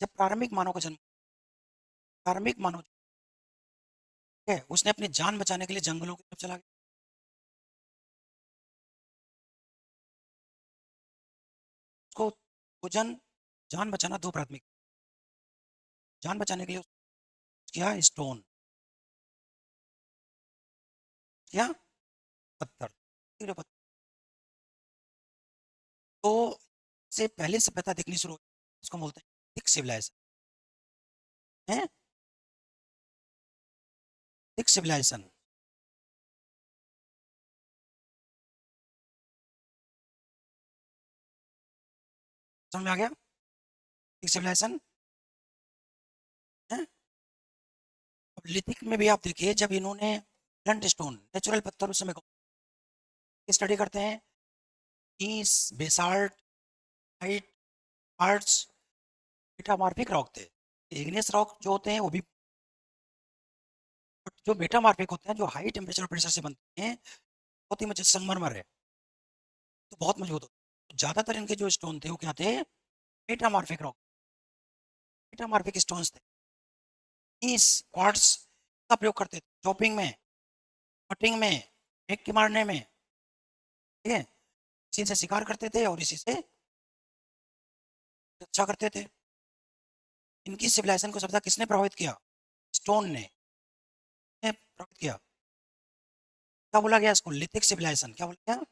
जब प्रारंभिक मानव का जन्म, प्रारंभिक मानव है, उसने अपनी जान बचाने के लिए जंगलों की तरफ चला गया। उसको भोजन, जान बचाना दो प्राथमिक, जान बचाने के लिए क्या स्टोन, क्या पत्थर, तीव्र पत्थर। तो से पहले सभ्यता दिखनी शुरू हुई, उसको बोलते हैं थिक सिविलाइजेशन है, थिक सिविलाइजेशन। समझ में आ गया? थिक सिविलाइजेशन है। अब लिथिक में भी आप देखिए, जब इन्होंने ब्लंट स्टोन, नेचुरल पत्थर उस समय स्टडी करते हैं, ईस, बेसाल्ट, हाइट, क्वार्ट्ज, मेटामॉर्फिक रॉक थे। इग्नियस रॉक जो होते हैं वो भी, जो मेटामॉर्फिक होते हैं, जो हाई टेम्परेचर और प्रेशर से बनते हैं, बहुत ही मजबूत, संगमरमर है तो बहुत मजबूत होते हैं। तो ज्यादातर इनके जो स्टोन थे वो क्या थे? मेटामॉर्फिक रॉक, मेटामॉर्फिक स्टोन्स थे। ईस, क्वार्ट्ज का प्रयोग करते थे चॉपिंग में, कटिंग में, एक के मारने में, ठीक है, इसी से शिकार करते थे और इसी से रक्षा करते थे। इनकी सिविलाइजेशन को सबसे किसने प्रभावित किया? स्टोन ने प्रभावित किया। क्या बोला गया इसको? Lithic civilization. क्या बोला गया?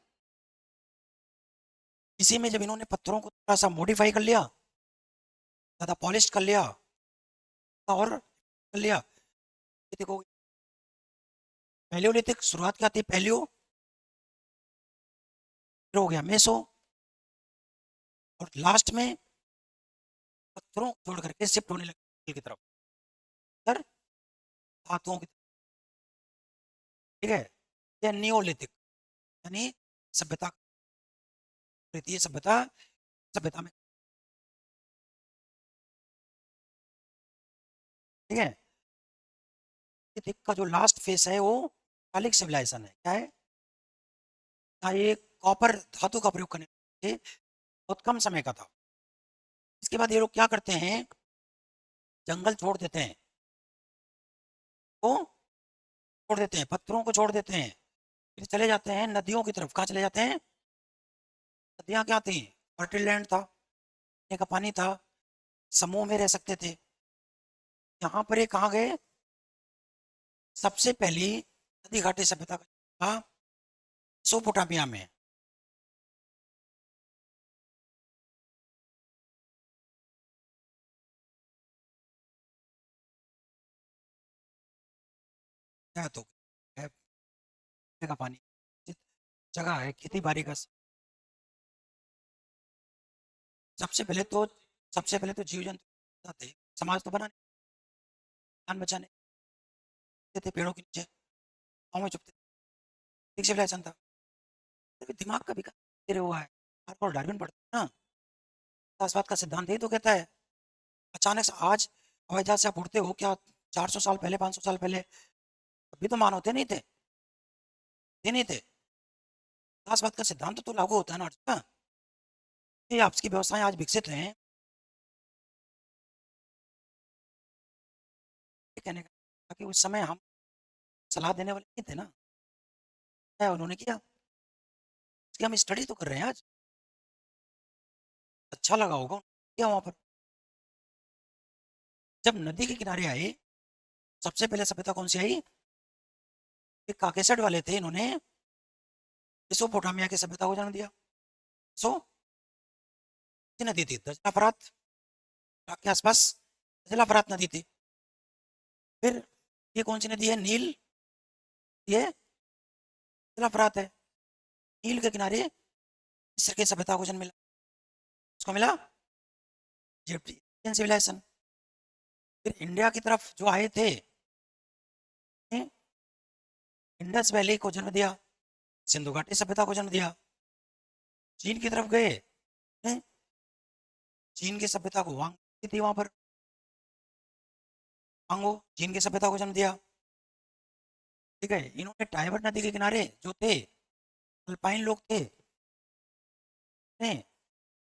इसी में जब इन्होंने पत्थरों को थोड़ा सा मॉडिफाई कर लिया, ज्यादा पॉलिश कर लिया और कर लिया, ये देखो, पैलियोलिथिक शुरुआत क्या थी? पैलियो, फिर हो गया मेसो, और लास्ट में पत्थरों को छोड़ करके शिफ्ट होने लगे की तरफ, सर, धातुओं की तरफ, ठीक है। ये नियोलिथिक, यानी सभ्यता, तृतीय सभ्यता, सभ्यता में, ठीक है। लिथिक का जो लास्ट फेस है वो कालिक सिविलाइजेशन है। क्या है? ये कॉपर धातु का प्रयोग करने के बहुत कम समय का था। इसके बाद ये लोग क्या करते हैं? जंगल छोड़ देते हैं, तो छोड़ देते हैं, पत्थरों को छोड़ देते हैं, फिर चले जाते हैं नदियों की तरफ। कहाँ चले जाते हैं? नदियाँ क्या थी? फर्टिल लैंड था, पीने का पानी था, समूह में रह सकते थे। यहाँ पर ये कहाँ गए? सबसे पहली नदी घाटी सभ्यता का मेसोपोटामिया में। क्या तो है, पीने का पानी, जगह है, खेती बाड़ी का। सबसे पहले तो, सबसे पहले तो जीव जंतु थे, समाज तो बनाने, जान बचाने थे पेड़ों के नीचे, गाँव में छुपते थे, सिविलाइजेशन था। तभी दिमाग का विकास धीरे हुआ है। मार्को और डार्विन पढ़ते हैं ना, विकासवाद का सिद्धांत यही तो कहता है। अचानक से आज हवाई जहाज से आप उड़ते हो क्या? 400 साल पहले, 500 साल पहले अभी तो मानव थे नहीं थे, थे नहीं थे। विकासवाद का सिद्धांत तो लागू होता है ना अर्जुन। ये आपकी व्यवस्थाएं आज विकसित हैं, ये कहने का ताकि उस समय हम सलाह देने वाले नहीं थे ना, क्या उन्होंने किया, इसकी हम स्टडी तो कर रहे हैं आज। अच्छा लगा होगा क्या वहां पर? जब नदी के किनारे आए, सबसे पहले सभ्यता कौन सी आई? एक काकेशट वाले थे, इन्होंने मेसोपोटामिया की सभ्यता को जन्म दिया। सो नदी थी दजला फरात के आसपास, दजला फरात नदी थी। फिर ये कौन सी नदी है? नील, ये दजला फरात है। नील के किनारे मिस्र की सभ्यता को जन्म मिला, उसको मिला इजिप्टियन सिविलाइजेशन। फिर इंडिया की तरफ जो आए थे, इंडस वैली को जन्म दिया, सिंधु घाटी सभ्यता को जन्म दिया। चीन की तरफ गए, हैं? चीन की सभ्यता को वांग थी वहां पर, वांगो चीन की सभ्यता को जन्म दिया, ठीक है। इन्होंने टाइबर नदी के किनारे जो थे अल्पाइन लोग थे, हैं?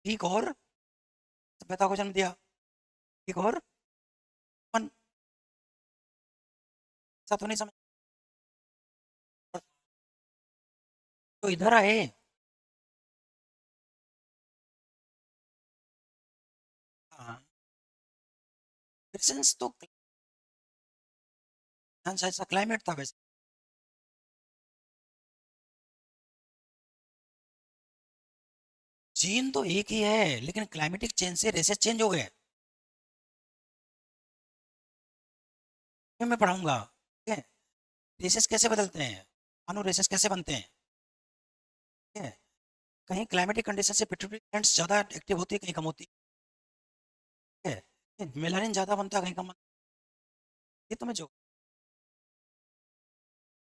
ग्रीक और सभ्यता को जन्म दिया। एक और अपन ऐसा तो नहीं समझ, तो इधर आए। हाँ, क्रिश्चियंस तो ऐसा क्लाइमेट था वैसे। जीन तो एक ही है, लेकिन क्लाइमेटिक चेंज से रेसेस चेंज हो गए। ये मैं पढ़ाऊंगा, ठीक है। रेसेस कैसे बदलते हैं, मानो रेसेस कैसे बनते हैं, ठीक है। कहीं क्लाइमेटिक कंडीशन से पिट्यूटरी ग्लैंड्स ज़्यादा एक्टिव होती है, कहीं कम होती है। मेलानिन ज़्यादा बनता है, कहीं कम बनता है। ये तो मैं जो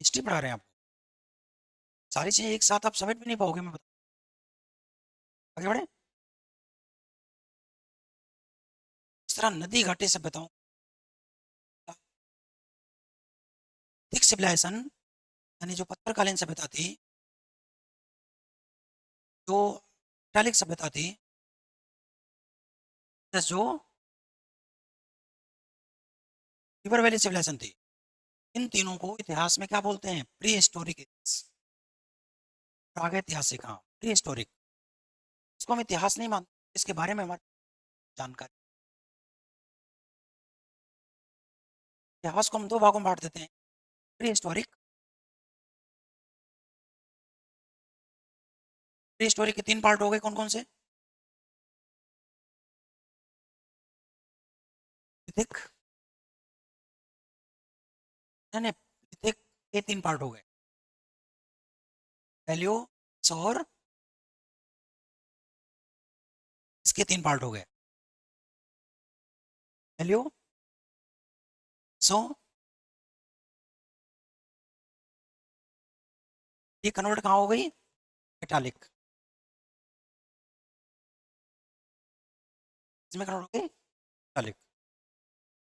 हिस्ट्री पढ़ा रहे हैं आपको, सारी चीज़ें एक साथ आप समझ भी नहीं पाओगे, मैं बता। आगे बढ़े। इस तरह नदी घाटी से बताऊं, थिक सिविलाइजेशन यानी जो पत्थरकालीन सभ्यता थी, जो टालिक सभ्यता थी, जो रिवर वैली सिविलाइजेशन थी, इन तीनों को इतिहास में क्या बोलते हैं, प्री हिस्टोरिक। प्रागैतिहासिक, हाँ, प्री हिस्टोरिक। इसको हम इतिहास नहीं मानते, इसके बारे में हमारी जानकारी। इतिहास को हम दो भागों में बांट देते हैं, प्री हिस्टोरिक। प्री हिस्टोरिक के तीन पार्ट हो गए, कौन कौन से? लिथिक, नहीं, लिथिक के तीन पार्ट हो गए, पैलियो, और इसके तीन पार्ट हो गए, पैलियो, सो। ये कन्वर्ट कहाँ हो गई, मेटालिक, इसमें कन्वर्ट हो गई मेटालिक।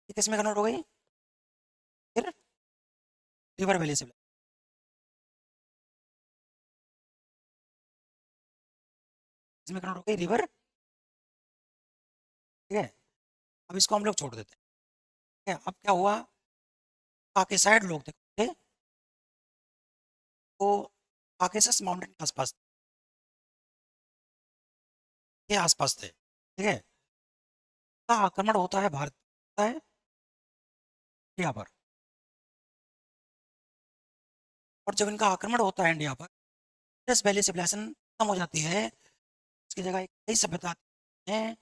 ये किसमें कन्वर्ट हो गई, फिर रिवर वैली से, इसमें कन्वर्ट हो गई रिवर, ठीक है। अब इसको हम लोग छोड़ देते हैं, ठीक है। अब क्या हुआ, काकेसाइड लोग थे, वो काकेसस माउंटेन के आसपास, के आसपास थे, ठीक है। का आक्रमण होता है भारत, होता है इंडिया पर, और जब इनका आक्रमण होता है इंडिया पर, इंडस वैली सिविलाइजेशन खत्म हो जाती है। इसकी जगह एक नई सभ्यता आती है,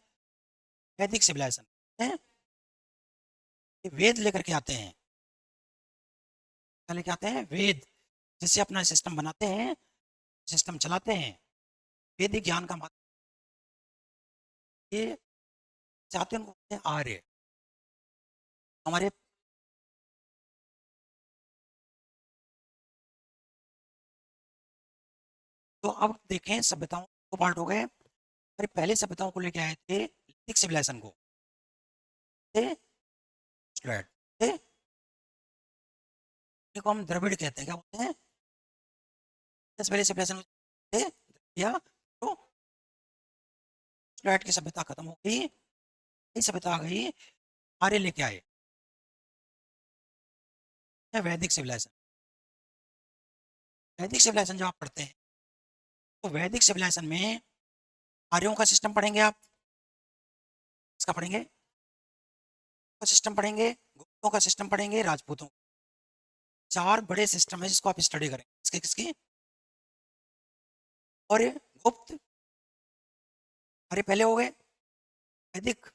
वैदिक सिविलाइजेशन है। ये वेद लेकर के आते हैं, क्या लेके आते हैं, वेद, जिससे अपना सिस्टम बनाते हैं, सिस्टम चलाते हैं। वैदिक ज्ञान का मतलब, ये चाहते हैं, उनको बोलते हैं आर्य। हमारे तो अब देखें, सभ्यताओं को पार्ट हो गए। हमारी पहले सभ्यताओं को लेके आए थे वैदिक सिविलाइजेशन को, थे स्ट्रैट, थे, इनको हम द्रविड़ कहते हैं, क्या बोलते हैं, दस पहले सिविलाइजेशन थे, या तो स्ट्रैट की सभ्यता खत्म हो गई, नई सभ्यता आ गई, आर्य लेके आए, या वैदिक सिविलाइजेशन। वैदिक सिविलाइजेशन जो आप पढ़ते हैं, तो वैदिक सिविलाइजेशन में आर्यों का सिस्टम पढ़ेंगे आप, इसका पढ़ेंगे का सिस्टम पढ़ेंगे, गुप्तों का सिस्टम पढ़ेंगे, राजपूतों। चार बड़े सिस्टम है जिसको आप स्टडी करें, किसके किसकी, और ये गुप्त, अरे पहले हो गए वैदिक।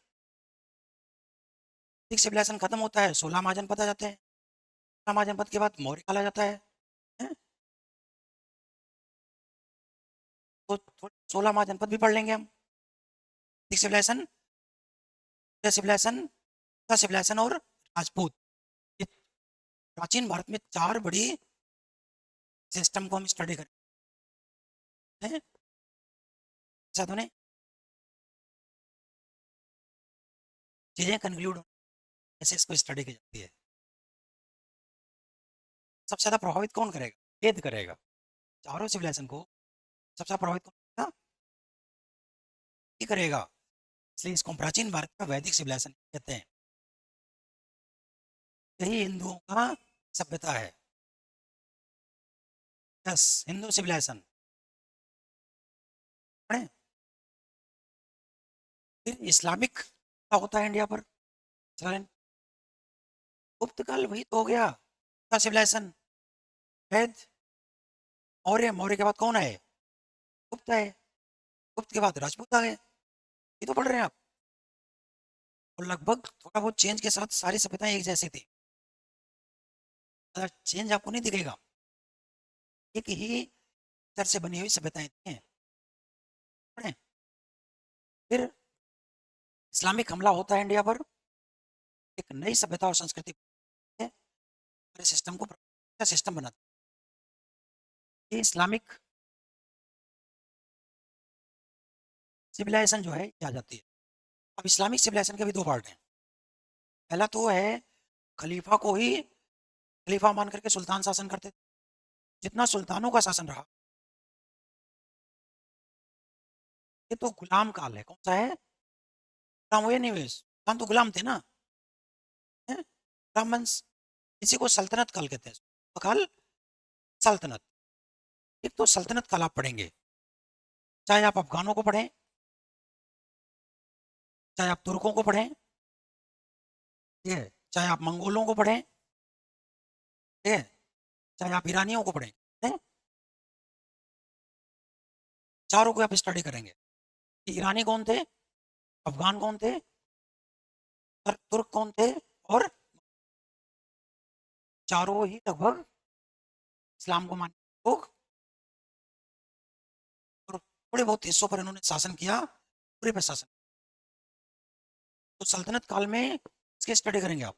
वैदिक सिविलाइजेशन खत्म होता है, 16 महाजनपद आ जाते हैं, 16 महाजनपद के बाद मौर्य काल आ जाता है? तो 16 महाजनपद भी पढ़ लेंगे हम। वैदिक सिविलाइजेशन, सिविलाइजेशन, सिविलाइजेशन और राजपूत, ये प्राचीन भारत में चार बड़ी सिस्टम को हम स्टडी करें हैं, साथ में चीजें कंक्लूड ऐसे इसको स्टडी की जाती है। सबसे ज्यादा प्रभावित कौन करेगा, वेद करेगा, चारों सिविलाइजेशन को सबसे ज्यादा प्रभावित कौन करेगा, ये करेगा। इसलिए इसको हम प्राचीन भारत का वैदिक सिविलाइजेशन कहते हैं। यही हिंदुओं का सभ्यता है। Yes, Hindu civilization. पढ़े। फिर इस्लामिक क्या होता है इंडिया पर? इस्लाम गुप्त काल वही तो हो गया का सिविलाइजेशन। वैद, मौर्य, मौर्य के बाद कौन है? गुप्त है। गुप्त के बाद राजपूत आ गए। ये तो पढ़ रहे हैं आप। और लगभग थोड़ा बहुत चेंज के साथ सारी सभ्यताएं एक जैसी थी। चेंज आपको नहीं दिखेगा। एक ही तरह से बनी हुई सभ्यताएं थी। पढ़े। फिर इस्लामिक हमला होता है इंडिया पर। एक नई सभ्यता और संस्कृति है, पूरे सिस्टम को सिस्टम बनाती है। ये इस्लामिक सिविलाइजेशन जो है क्या जाती है। अब इस्लामिक सिविलाइजेशन के भी दो पार्ट हैं। पहला तो है खलीफा को ही खलीफा मान करके सुल्तान शासन करते थे। जितना सुल्तानों का शासन रहा, ये तो गुलाम काल है। कौन सा है? गुलाम हुए नहीं हुए? सुल्तान तो गुलाम थे ना। हैं? गुलाम वंश। इसी को सल्तनत काल कहते हैं। तो काल सल्तनत। एक तो सल्तनत काल आप पढ़ेंगे, चाहे आप अफगानों को पढ़ें, चाहे आप तुर्कों को पढ़ें, ठीक है, चाहे आप मंगोलों को पढ़ें, ठीक है, चाहे आप ईरानियों को पढ़ें, हैं? चारों को आप स्टडी करेंगे। ईरानी कौन थे, अफगान कौन थे, और तुर्क कौन थे, और चारों ही लगभग इस्लाम को मानने लोग। और थोड़े बहुत हिस्सों पर इन्होंने शासन किया, पूरे पे शासन। तो सल्तनत काल में इसके स्टडी करेंगे आप।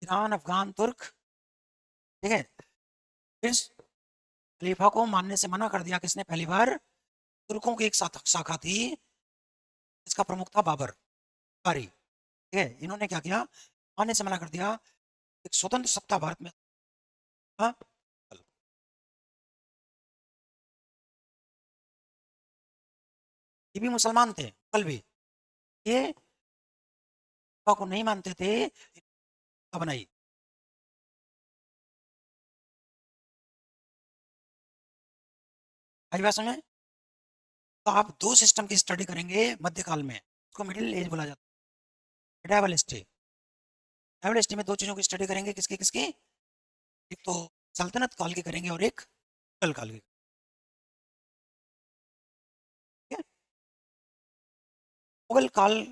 ईरान, अफगान, तुर्क, ठीक है। फिर खलीफा को मानने से मना कर दिया किसने पहली बार? तुर्कों की एक शाखा थी, इसका प्रमुख था बाबर कारी, ठीक है। इन्होंने क्या किया? मानने से मना कर दिया। एक स्वतंत्र सत्ता भारत में। हाँ, ये भी मुसलमान थे कल भी। ये को नहीं मानते थे, बनाई। आई बात समझ में? तो आप दो सिस्टम की स्टडी करेंगे मध्यकाल में, उसको मिडिल एज बोला जाता है। डायवल हिस्ट्री। डायवल हिस्ट्री में दो चीजों की स्टडी करेंगे, किसकी किसकी? एक तो सल्तनत काल की करेंगे और एक मुगल काल की। ठीक है? मुगल काल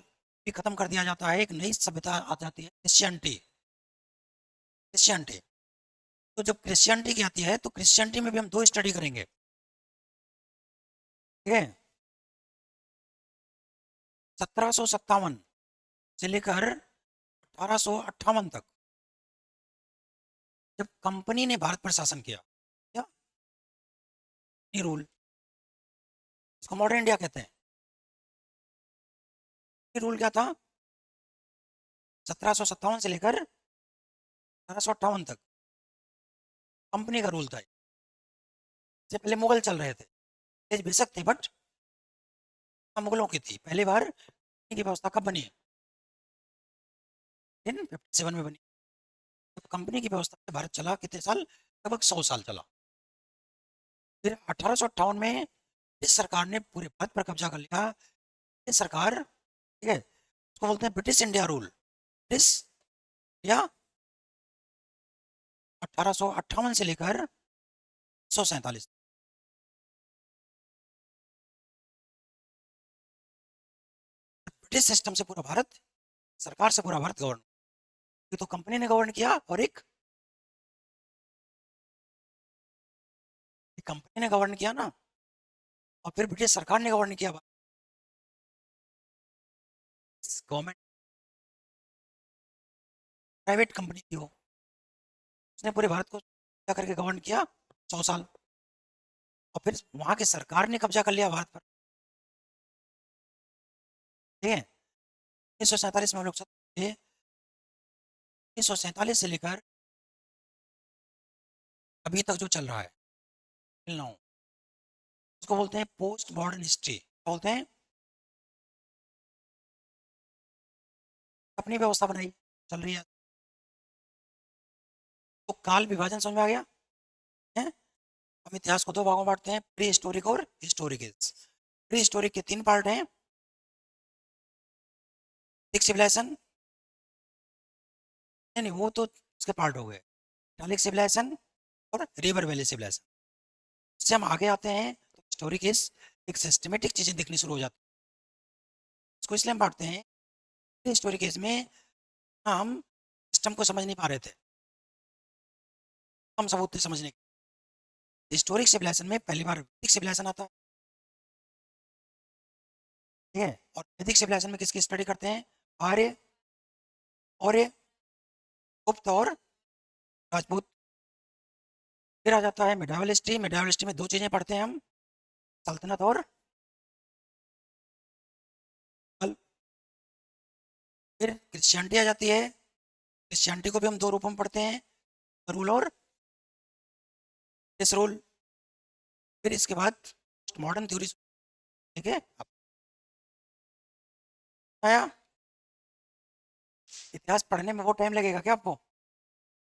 भी खत्म कर दिया जाता है, एक नई सभ्यता आ जाती है, क्रिश्चियनिटी। क्रिश्चियनिटी। तो जब क्रिश्चियनिटी की आती है तो क्रिश्चियनिटी में भी हम दो स्टडी करेंगे। ठीक है। 1757 से लेकर 1858 तक, जब कंपनी ने भारत पर शासन किया, क्या रूल, इसको मॉडर्न इंडिया कहते हैं। ये रूल क्या था? 1757 से लेकर 1858 तक कंपनी का रूल था। इससे पहले मुगल चल रहे थे, तेज बेशक थे, बट मुगलों की थी। पहली बार की व्यवस्था कब बनी? 1857 में बनी। जब कंपनी की व्यवस्था से भारत चला कितने साल? लगभग 100 साल चला। फिर 1858 में इस सरकार ने पूरे भारत पर कब्जा कर लिया। ये सरकार, ठीक है, उसको बोलते हैं ब्रिटिश इंडिया रूल। ब्रिटिश या 1858 से लेकर 147। ब्रिटिश सिस्टम से पूरा भारत, सरकार से पूरा भारत गवर्न। ये तो कंपनी ने गवर्न किया, और एक कंपनी ने गवर्न किया ना, और फिर ब्रिटिश सरकार ने गवर्न किया। गवर्नमेंट प्राइवेट कंपनी थी वो, उसने पूरे भारत को क्या करके गवर्न किया 100 साल। और फिर वहां की सरकार ने कब्जा कर लिया भारत पर। ठीक है। 1947 में हम लोग थे। 1947 से लेकर अभी तक जो चल रहा है, till now, उसको बोलते हैं पोस्ट मॉडर्न हिस्ट्री, बोलते हैं अपनी व्यवस्था बनाई चल रही है। तो काल विभाजन समझ में आ गया है। हम इतिहास को दो भागों में बांटते हैं, प्री हिस्टोरिक और हिस्टोरिक। प्री हिस्टोरिक के तीन पार्ट हैं, सिविलाइजेशन, नहीं वो तो उसके पार्ट हो गए, डालिक सिविलाइजेशन और रिवर वैली सिविलाइजेशन। इससे हम आगे आते हैं तो हिस्टोरिक इज एक सिस्टमेटिक चीजें दिखनी शुरू हो जाती है। इसको इसलिए हम बांटते हैं, हिस्टोरिक केस में हम सिस्टम को समझ नहीं पा रहे थे, हम सबूत थे समझने के। हिस्टोरिक सिविलाइजेशन में पहली बार वैदिक सिविलाइजेशन आता है, ठीक है। और वैदिक सिविलाइजेशन में किसकी स्टडी करते हैं, आर्य और गुप्त और राजपूत। फिर आ जाता है मिडावल हिस्ट्री। मिडावल हिस्ट्री में दो चीजें पढ़ते हैं हम, सल्तनत और मुगल। फिर क्रिश्चियनिटी आ जाती है, क्रिश्चियनिटी को भी हम दो रूपों में पढ़ते हैं, रूल और डिसरूल। फिर इसके बाद मॉडर्न थ्योरी, ठीक है। अब आया, इतिहास पढ़ने में वो टाइम लगेगा क्या आपको?